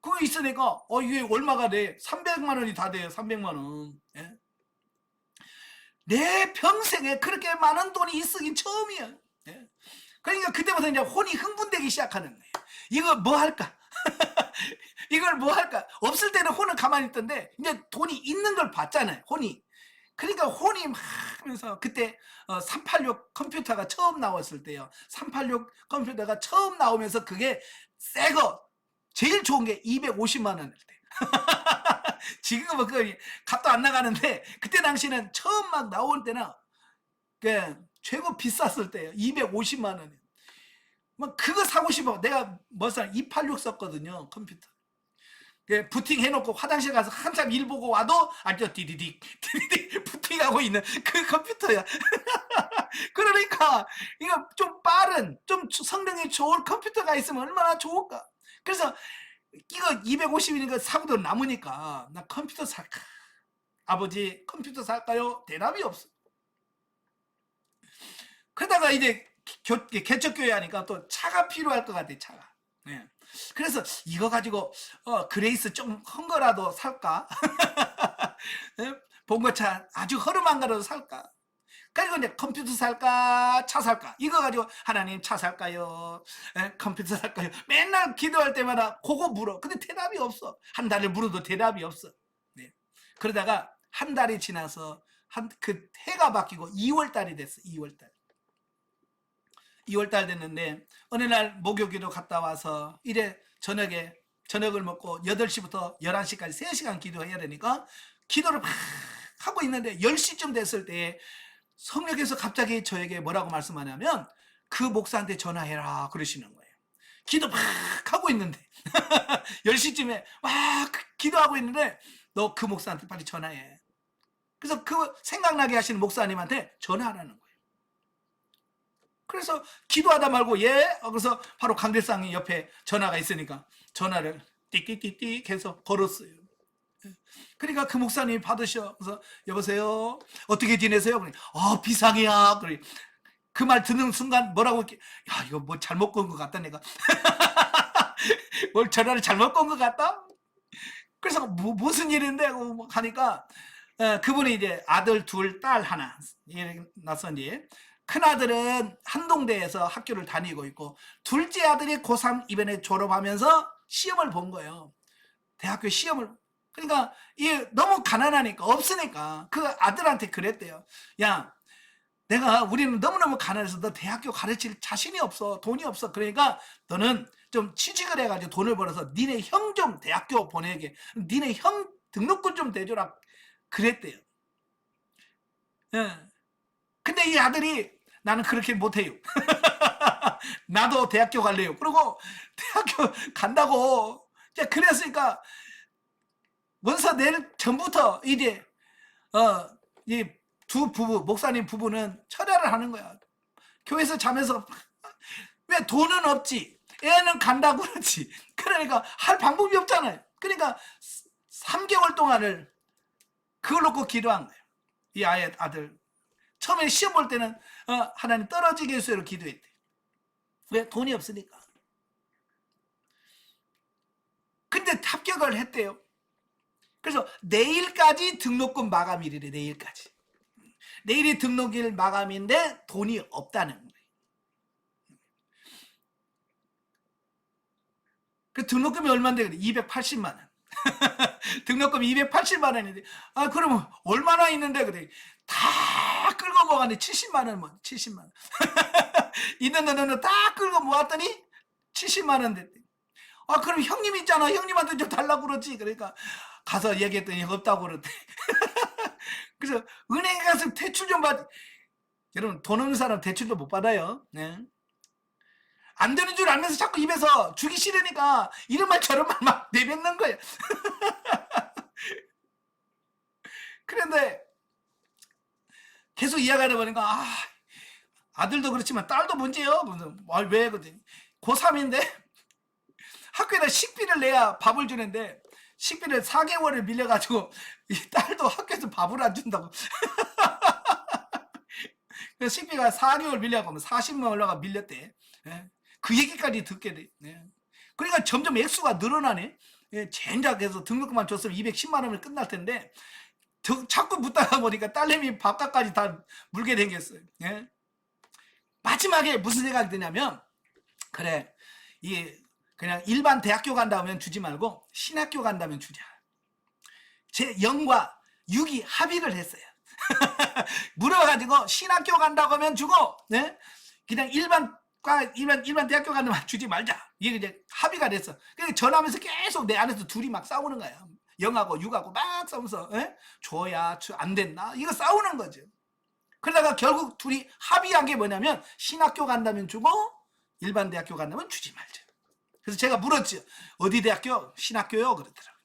그거 있으니까 이게 얼마가 돼? 300만 원이 다 돼요. 300만 원. 내 평생에 그렇게 많은 돈이 있으긴 처음이야. 그러니까 그때부터 이제 혼이 흥분되기 시작하는 거예요. 이거 뭐 할까? 이걸 뭐 할까? 없을 때는 혼은 가만히 있던데 이제 돈이 있는 걸 봤잖아요. 혼이. 그러니까 혼이 막 하면서, 그때 386 컴퓨터가 처음 나왔을 때요. 386 컴퓨터가 처음 나오면서 그게 새거 제일 좋은 게 250만 원일 때. 지금은 뭐 그 값도 안 나가는데 그때 당시는 처음 막 나올 때는 그 최고 비쌌을 때요. 250만 원. 막 그거 사고 싶어. 내가 286 썼거든요, 컴퓨터. 부팅 해놓고 화장실 가서 한참 일 보고 와도 아주 디디딕 부팅하고 있는 그 컴퓨터야. 그러니까 이거 좀 빠른, 좀 성능이 좋은 컴퓨터가 있으면 얼마나 좋을까. 그래서 이거 250이니까 사고도 남으니까 나 컴퓨터 살까. 아버지 컴퓨터 살까요? 대답이 없어. 그러다가 이제 개척교회 하니까 또 차가 필요할 것 같아. 차가. 그래서 이거 가지고 그레이스 좀 큰 거라도 살까? 봉고차 아주 허름한 거라도 살까? 그리고 이제 컴퓨터 살까, 차 살까? 이거 가지고 하나님 차 살까요? 컴퓨터 살까요? 맨날 기도할 때마다 그거 물어. 근데 대답이 없어. 한 달을 물어도 대답이 없어. 그러다가 한 달이 지나서 그 해가 바뀌고 2월 달이 됐어. 2월 달 됐는데 어느 날 목요기도 갔다 와서 이래 저녁을 먹고 8시부터 11시까지 3시간 기도해야 되니까 기도를 막 하고 있는데 10시쯤 됐을 때 성령께서 갑자기 저에게 뭐라고 말씀하냐면, 그 목사한테 전화해라 그러시는 거예요. 기도 막 하고 있는데 10시쯤에 막 기도하고 있는데, 너 그 목사한테 빨리 전화해. 그래서 그 생각나게 하시는 목사님한테 전화하라는 거예요. 그래서 기도하다 말고 그래서 바로 강대상이 옆에 전화가 있으니까 전화를 띡띡띡띡 해서 걸었어요. 그러니까 그 목사님이 받으셔. 그래서 여보세요, 어떻게 지내세요? 그래. 비상이야. 그래. 그 말 듣는 순간 뭐라고 이렇게, 야, 이거 뭐 잘못 건 것 같다 내가. 뭘 전화를 잘못 건 것 같다. 그래서 무슨 일인데 하고 하니까 그분이 이제 아들 둘, 딸 하나 낳았으니 큰 아들은 한동대에서 학교를 다니고 있고 둘째 아들이 고3 이번에 졸업하면서 시험을 본 거예요. 대학교 시험을. 그러니까 이 너무 가난하니까 없으니까 그 아들한테 그랬대요. 야, 우리는 너무너무 가난해서 너 대학교 가르칠 자신이 없어. 돈이 없어. 그러니까 너는 좀 취직을 해가지고 돈을 벌어서 니네 형 좀 대학교 보내게. 니네 형 등록금 좀 대줘라. 그랬대요. 예. 근데 이 아들이 나는 그렇게 못해요. 나도 대학교 갈래요. 그리고 대학교 간다고. 그랬으니까 원서 낼 전부터 이제 이 두 부부, 목사님 부부는 철야를 하는 거야. 교회에서 자면서 왜 돈은 없지? 애는 간다고 그러지. 그러니까 할 방법이 없잖아요. 그러니까 3개월 동안을 그걸 놓고 기도한 거예요. 이 아들. 처음에 시험 볼 때는 하나님 떨어지게 해주세요 기도했대. 왜? 돈이 없으니까. 근데 합격을 했대요. 그래서 내일까지 등록금 마감일이래. 내일까지. 내일이 등록일 마감인데 돈이 없다는 거예요. 그 등록금이 얼마인데 그래? 280만 원. 등록금 280만 원인데 그러면 얼마나 있는데 그래? 다 끌고 모았는데 70만 원 뭐 70만 원. 있는 돈은 다 끌고 모았더니 70만 원 됐대. 그럼 형님 있잖아. 형님한테 좀 달라고 그러지. 그러니까 가서 얘기했더니 없다고 그러대. 그래서 은행에 가서 대출 좀 받. 여러분 돈 없는 사람 대출도 못 받아요. 네. 안 되는 줄 알면서 자꾸 입에서 주기 싫으니까 이런 말 저런 말 막 내뱉는 거예요. 그런데 계속 이야기하다 보니까 아들도 그렇지만 딸도 문제요. 왜? 그랬더니 고3인데 학교에다 식비를 내야 밥을 주는데 식비를 4개월을 밀려가지고 이 딸도 학교에서 밥을 안 준다고. 그래서 식비가 4개월 밀려가면 40만 올라가 밀렸대. 예? 그 얘기까지 듣게 돼. 예? 그러니까 점점 액수가 늘어나네. 예? 젠작해서 등록금만 줬으면 210만 원을 끝날 텐데 자꾸 묻다가 보니까 딸내미 밥값까지 다 물게 생겼어요. 예? 마지막에 무슨 생각이 드냐면 그래 그냥 일반 대학교 간다면 주지 말고 신학교 간다면 주자. 제 0과 6이 합의를 했어요. 물어가지고 신학교 간다고 하면 주고 네? 그냥 일반 대학교 간다면 주지 말자. 이게 이제 합의가 됐어. 그래서 전화하면서 계속 내 안에서 둘이 막 싸우는 거야. 0하고 6하고 막 싸우면서 줘야 안 됐나? 이거 싸우는 거죠. 그러다가 결국 둘이 합의한 게 뭐냐면 신학교 간다면 주고 일반 대학교 간다면 주지 말자. 그래서 제가 물었죠. 어디 대학교? 신학교요. 그러더라고요.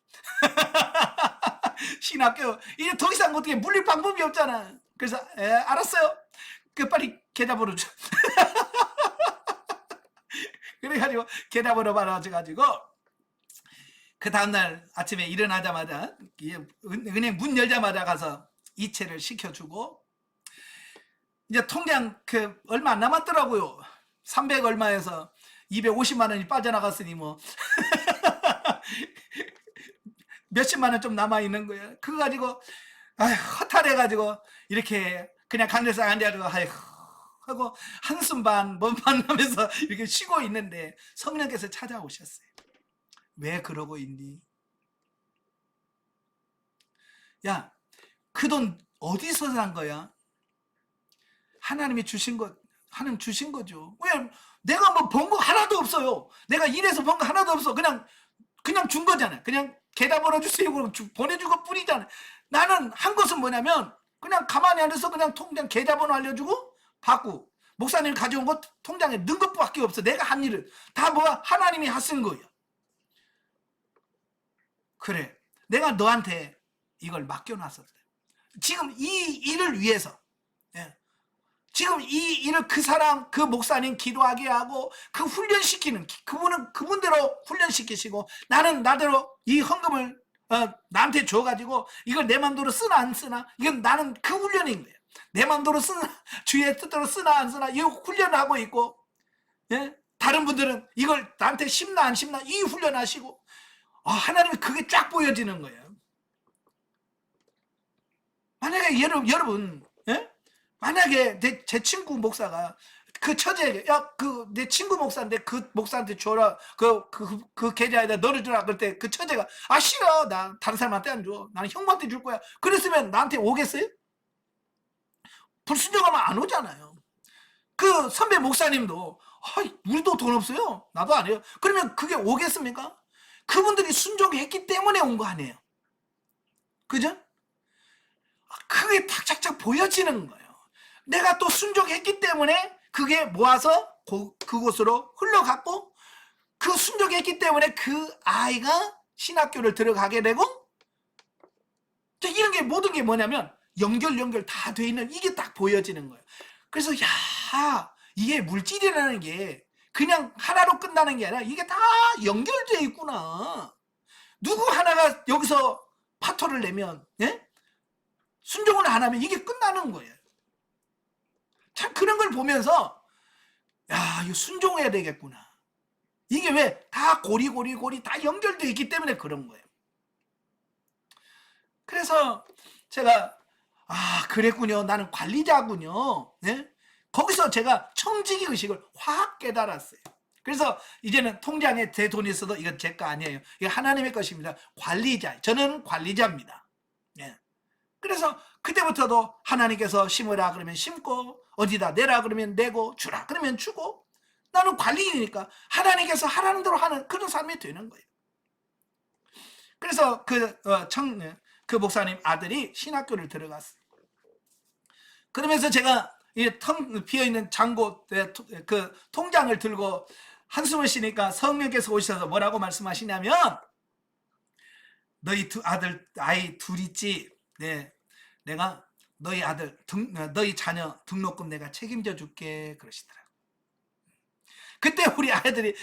신학교. 이제 더 이상 어떻게 물릴 방법이 없잖아. 그래서 알았어요. 빨리 계좌번호 줘. 그래가지고 계좌번호 받아가지고 그 다음날 아침에 일어나자마자 은행 문 열자마자 가서 이체를 시켜주고 이제 통장 얼마 안 남았더라고요. 300 얼마에서 250만 원이 빠져나갔으니 뭐 몇십만 원 좀 남아있는 거예요. 그거 가지고 허탈해가지고 이렇게 그냥 강대상 앉아가지고 하고 한숨 반 하면서 이렇게 쉬고 있는데 성령께서 찾아오셨어요. 왜 그러고 있니? 야, 그 돈 어디서 산 거야? 하나님이 주신 것, 하나님 주신 거죠. 왜? 내가 뭐 번 거 하나도 없어요. 내가 일해서 번 거 하나도 없어. 그냥 준 거잖아요. 그냥 계좌번호 주세요. 그럼 보내준 것 뿐이잖아요. 나는 한 것은 뭐냐면 그냥 가만히 앉아서 그냥 통장 계좌번호 알려주고 받고 목사님 가져온 것 통장에 넣은 것밖에 없어. 내가 한 일은 다 뭐야? 하나님이 하신 거예요. 그래, 내가 너한테 이걸 맡겨놨었대. 지금 이 일을 위해서 지금 이 일을 그 사람, 그 목사님 기도하게 하고 그 훈련시키는 그분대로 훈련시키시고 나는 나대로 이 헌금을 나한테 줘가지고 이걸 내 맘대로 쓰나 안 쓰나 이건 나는 그 훈련인 거예요. 내 맘대로 쓰나 주의 뜻대로 쓰나 안 쓰나 이 훈련을 하고 있고 다른 분들은 이걸 나한테 심나 안 심나 이 훈련하시고 하나님이 그게 쫙 보여지는 거예요. 만약에 여러분, 예? 만약에 제 친구 목사가 그 처제에게, 야, 내 친구 목사인데 그 목사한테 줘라, 그 계좌에다 너를 주라 그럴 때 그 처제가, 아, 싫어, 나 다른 사람한테 안 줘, 나는 형부한테 줄 거야, 그랬으면 나한테 오겠어요? 불순종하면 안 오잖아요. 그 선배 목사님도, 우리도 돈 없어요, 나도 안 해요, 그러면 그게 오겠습니까? 그분들이 순종했기 때문에 온 거 아니에요. 그죠? 그게 탁착착 보여지는 거예요. 내가 또 순종했기 때문에 그게 모아서 그곳으로 흘러갔고, 그 순종했기 때문에 그 아이가 신학교를 들어가게 되고, 이런 게 모든 게 뭐냐면 연결 다 돼 있는, 이게 딱 보여지는 거예요. 그래서 야, 이게 물질이라는 게 그냥 하나로 끝나는 게 아니라 이게 다 연결되어 있구나. 누구 하나가 여기서 파토를 내면, 예? 순종을 안 하면 이게 끝나는 거예요. 참 그런 걸 보면서, 야, 이거 순종해야 되겠구나. 이게 왜 다 고리 다 연결되어 있기 때문에 그런 거예요. 그래서 제가, 그랬군요, 나는 관리자군요. 네? 거기서 제가 청지기 의식을 확 깨달았어요. 그래서 이제는 통장에 제 돈이 있어도 이건 제 거 아니에요, 이거 하나님의 것입니다. 관리자, 저는 관리자입니다. 네. 그래서 그때부터도 하나님께서 심으라 그러면 심고, 어디다 내라 그러면 내고, 주라 그러면 주고, 나는 관리인이니까 하나님께서 하라는 대로 하는 그런 삶이 되는 거예요. 그래서 그 목사님 아들이 신학교를 들어갔어요. 그러면서 제가 이 텅 비어있는 장고, 그 통장을 들고 한숨을 쉬니까 성령께서 오셔서 뭐라고 말씀하시냐면, 너희 아이 둘 있지, 네, 내가 너희 너희 자녀 등록금 내가 책임져 줄게 그러시더라고요. 그때 우리 아이들이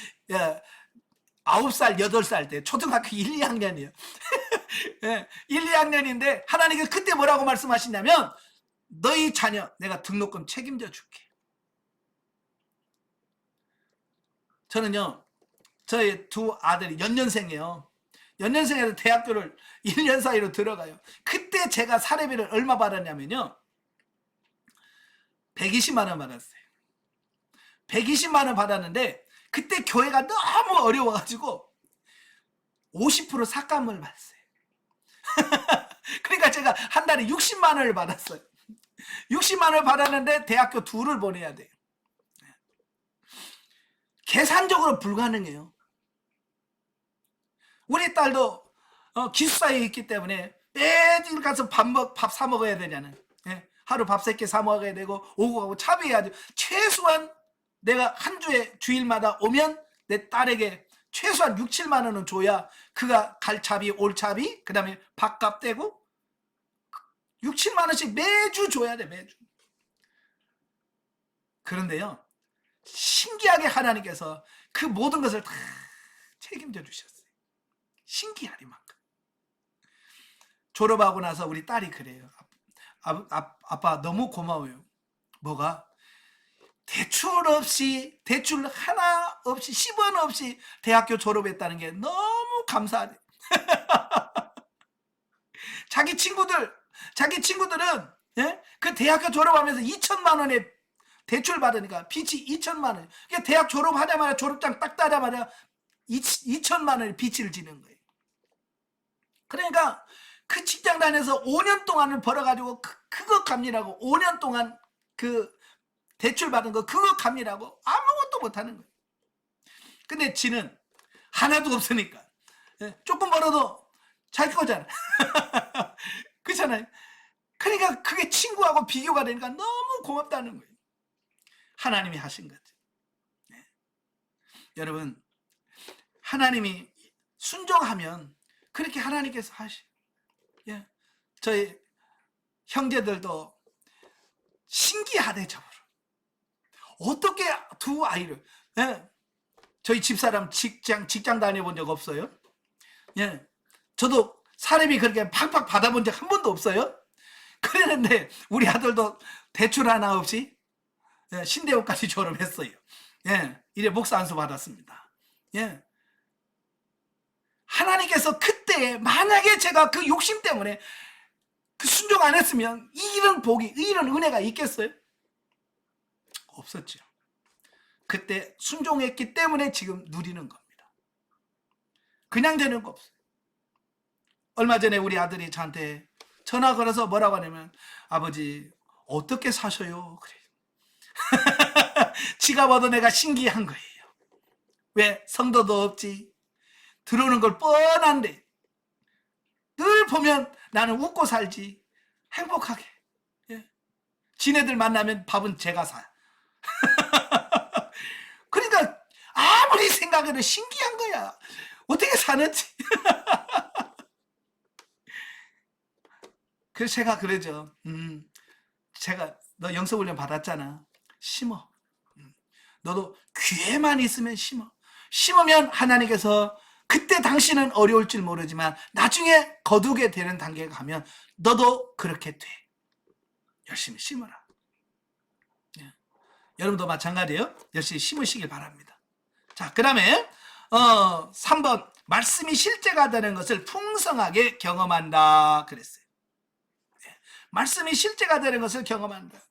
9살 8살 때 초등학교 1, 2학년이에요 1, 2학년인데 하나님께서 그때 뭐라고 말씀하시냐면, 너희 자녀 내가 등록금 책임져 줄게. 저는요, 저희 두 아들이 연년생이에요. 연년생에서 대학교를 1년 사이로 들어가요. 그때 제가 사례비를 얼마 받았냐면요, 120만 원 받았어요. 120만 원 받았는데 그때 교회가 너무 어려워가지고 50% 삭감을 받았어요. 그러니까 제가 한 달에 60만 원을 받았어요. 60만 원을 받았는데 대학교 둘을 보내야 돼요. 계산적으로 불가능해요. 우리 딸도 기숙사에 있기 때문에 매일 가서 밥 사 먹어야 되잖아요. 예? 하루 밥 3끼 사 먹어야 되고, 오고 가고 차비해야 돼요. 최소한 내가 한 주에 주일마다 오면 내 딸에게 최소한 6, 7만 원은 줘야 그가 갈 차비, 올 차비, 그 다음에 밥값 떼고 6, 7만 원씩 매주 줘야 돼, 매주. 그런데요, 신기하게 하나님께서 그 모든 것을 다 책임져 주셨어요. 신기하리만큼. 졸업하고 나서 우리 딸이 그래요. 아빠 너무 고마워요. 뭐가? 대출 하나 없이 10원 없이 대학교 졸업했다는 게 너무 감사하대. 자기 친구들은, 예? 그 대학교 졸업하면서 2천만 원에 대출 받으니까 빚이 2천만 원. 그러니까 대학 졸업하자마자, 졸업장 딱 따자마자 2천만 원의 빚을 지는 거예요. 그러니까 그 직장 다녀서 5년 동안을 벌어가지고 그거 갚느라고, 5년 동안 그 대출 받은 거 그거 갚느라고 아무것도 못하는 거예요. 근데 지는 하나도 없으니까 조금 벌어도 자기 거잖아. 그렇잖아요. 그러니까 그게 친구하고 비교가 되니까 너무 고맙다는 거예요. 하나님이 하신 거죠. 네. 여러분, 하나님이 순종하면 그렇게 하나님께서 하시. 예. 저희 형제들도 신기하대, 저를. 어떻게 두 아이를, 예. 저희 집사람 직장 다녀본 적 없어요. 예. 저도 사람이 그렇게 팍팍 받아본 적 한 번도 없어요. 그랬는데 우리 아들도 대출 하나 없이 신대호까지 졸업했어요. 예. 이래 목사 안수 받았습니다. 예. 하나님께서 그때 만약에 제가 그 욕심 때문에 그 순종 안 했으면 이런 복이, 이런 은혜가 있겠어요? 없었죠. 그때 순종했기 때문에 지금 누리는 겁니다. 그냥 되는 거 없어요. 얼마 전에 우리 아들이 저한테 전화 걸어서 뭐라고 하냐면, 아버지 어떻게 사셔요? 그래. 지가 봐도 내가 신기한 거예요. 왜? 성도도 없지, 들어오는 걸 뻔한데 늘 보면 나는 웃고 살지, 행복하게. 예. 지네들 만나면 밥은 제가 사. 그러니까 아무리 생각해도 신기한 거야. 어떻게 사는지. 그래서 제가 그러죠. 제가 너 영성훈련 받았잖아. 심어. 너도 기회만 있으면 심어. 심으면 하나님께서 그때 당신은 어려울지 모르지만 나중에 거두게 되는 단계에 가면 너도 그렇게 돼. 열심히 심어라. 예. 여러분도 마찬가지예요. 열심히 심으시길 바랍니다. 자, 그 다음에 3번, 말씀이 실제가 되는 것을 풍성하게 경험한다 그랬어요. 네. 말씀이 실제가 되는 것을 경험한다.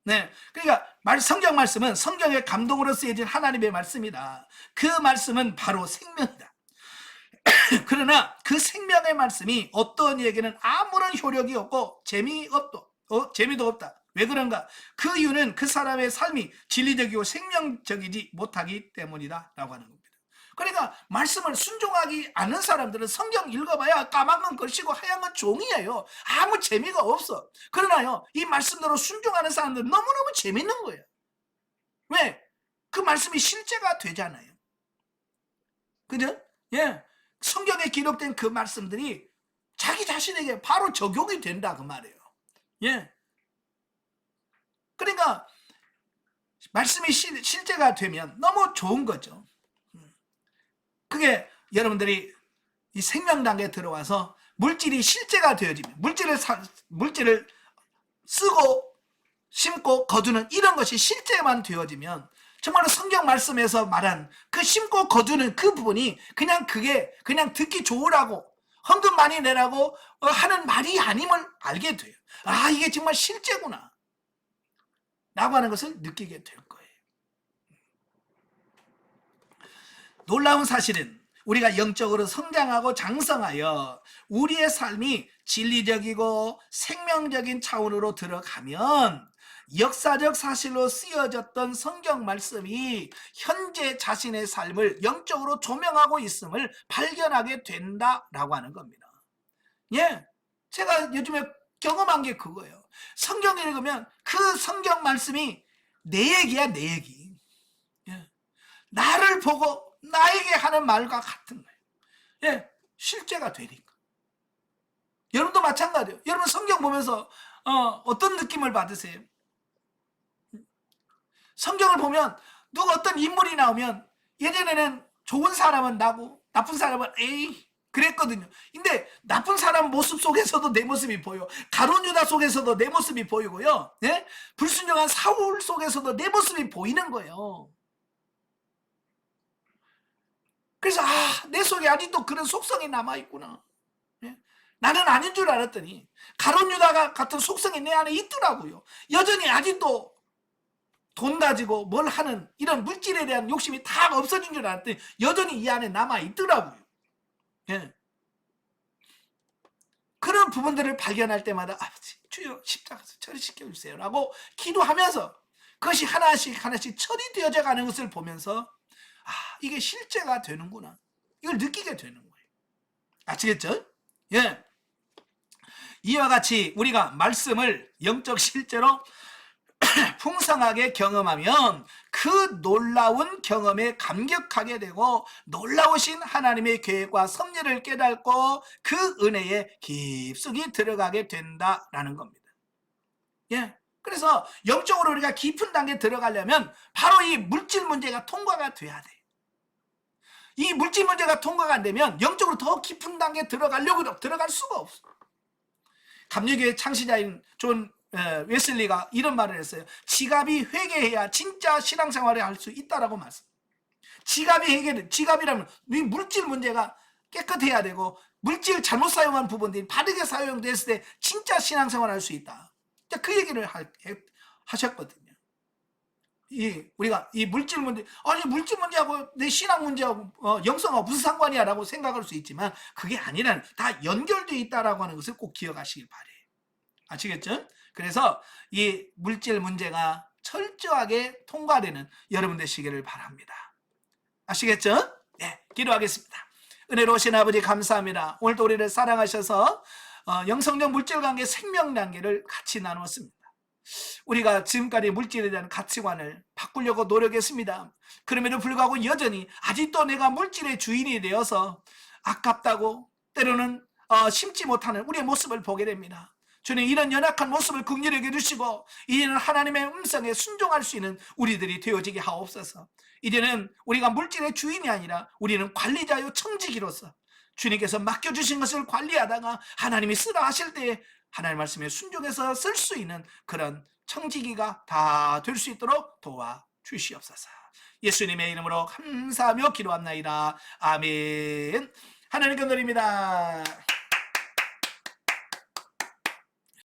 네, 그러니까 성경 말씀은 성경의 감동으로 쓰여진 하나님의 말씀이다. 그 말씀은 바로 생명이다. 그러나 그 생명의 말씀이 어떤 이에게는 아무런 효력이 없고 재미도 없다. 왜 그런가? 그 이유는 그 사람의 삶이 진리적이고 생명적이지 못하기 때문이다 라고 하는 겁니다. 그러니까 말씀을 순종하지 않는 사람들은 성경 읽어봐야 까만 건 글씨고 하얀 건 종이에요. 아무 재미가 없어. 그러나요, 이 말씀대로 순종하는 사람들은 너무너무 재밌는 거예요. 왜? 그 말씀이 실제가 되잖아요. 그죠? 예. 성경에 기록된 그 말씀들이 자기 자신에게 바로 적용이 된다 그 말이에요. 예. 그러니까 말씀이 실제가 되면 너무 좋은 거죠. 그게 여러분들이 이 생명 단계에 들어와서 물질이 실제가 되어지면, 물질을 쓰고 심고 거두는 이런 것이 실제만 되어지면 정말로 성경 말씀에서 말한 그 심고 거두는 그 부분이 그게 그냥 듣기 좋으라고 헌금 많이 내라고 하는 말이 아님을 알게 돼요. 아, 이게 정말 실제구나 라고 하는 것을 느끼게 될 거예요. 놀라운 사실은 우리가 영적으로 성장하고 장성하여 우리의 삶이 진리적이고 생명적인 차원으로 들어가면 역사적 사실로 쓰여졌던 성경 말씀이 현재 자신의 삶을 영적으로 조명하고 있음을 발견하게 된다라고 하는 겁니다. 예, 제가 요즘에 경험한 게 그거예요. 성경 읽으면 그 성경 말씀이 내 얘기야, 내 얘기. 예, 나를 보고 나에게 하는 말과 같은 거예요. 예, 실제가 되니까. 여러분도 마찬가지예요. 여러분 성경 보면서 어떤 느낌을 받으세요? 성경을 보면 누가 어떤 인물이 나오면 예전에는 좋은 사람은 나고 나쁜 사람은 에이 그랬거든요. 근데 나쁜 사람 모습 속에서도 내 모습이 보여. 가룟 유다 속에서도 내 모습이 보이고요. 예? 불순종한 사울 속에서도 내 모습이 보이는 거예요. 그래서 내 속에 아직도 그런 속성이 남아있구나. 예? 나는 아닌 줄 알았더니 가룟 유다가 같은 속성이 내 안에 있더라고요. 여전히 아직도 돈 가지고 뭘 하는 이런 물질에 대한 욕심이 다 없어진 줄 알았더니 여전히 이 안에 남아있더라고요. 예. 그런 부분들을 발견할 때마다 아버지 주여 십자가에서 처리시켜주세요 라고 기도하면서 그것이 하나씩 처리되어져 가는 것을 보면서 이게 실제가 되는구나, 이걸 느끼게 되는 거예요. 아시겠죠? 예. 이와 같이 우리가 말씀을 영적 실제로 풍성하게 경험하면 그 놀라운 경험에 감격하게 되고 놀라우신 하나님의 계획과 섭리를 깨닫고 그 은혜에 깊숙이 들어가게 된다라는 겁니다. 예. 그래서 영적으로 우리가 깊은 단계에 들어가려면 바로 이 물질 문제가 통과가 돼야 돼. 이 물질 문제가 통과가 안 되면 영적으로 더 깊은 단계에 들어가려고 들어갈 수가 없어. 감리교회 창시자인 존 웨슬리가 이런 말을 했어요. 지갑이 회개해야 진짜 신앙생활을 할 수 있다라고 말씀. 지갑이라면 이 물질 문제가 깨끗해야 되고 물질 잘못 사용한 부분들이 바르게 사용됐을 때 진짜 신앙생활 할 수 있다. 그 얘기를 하셨거든요. 우리가 이 물질 문제, 아니 물질 문제하고 내 신앙 문제하고 영성하고 무슨 상관이야 라고 생각할 수 있지만 그게 아니라는, 다 연결되어 있다라고 하는 것을 꼭 기억하시길 바래요. 아시겠죠? 그래서 이 물질 문제가 철저하게 통과되는 여러분 되시기를 바랍니다. 아시겠죠? 네, 기도하겠습니다. 은혜로우신 아버지 감사합니다. 오늘도 우리를 사랑하셔서 영성적 물질관계, 생명관계를 같이 나누었습니다. 우리가 지금까지 물질에 대한 가치관을 바꾸려고 노력했습니다. 그럼에도 불구하고 여전히 아직도 내가 물질의 주인이 되어서 아깝다고 때로는 심지 못하는 우리의 모습을 보게 됩니다. 주님, 이런 연약한 모습을 긍휼히 여겨주시고 이제는 하나님의 음성에 순종할 수 있는 우리들이 되어지게 하옵소서. 이제는 우리가 물질의 주인이 아니라 우리는 관리자요 청지기로서 주님께서 맡겨주신 것을 관리하다가 하나님이 쓰라 하실 때 하나님 말씀에 순종해서 쓸 수 있는 그런 청지기가 다 될 수 있도록 도와주시옵소서. 예수님의 이름으로 감사하며 기도합나이다. 아멘. 하나님 감사드립니다.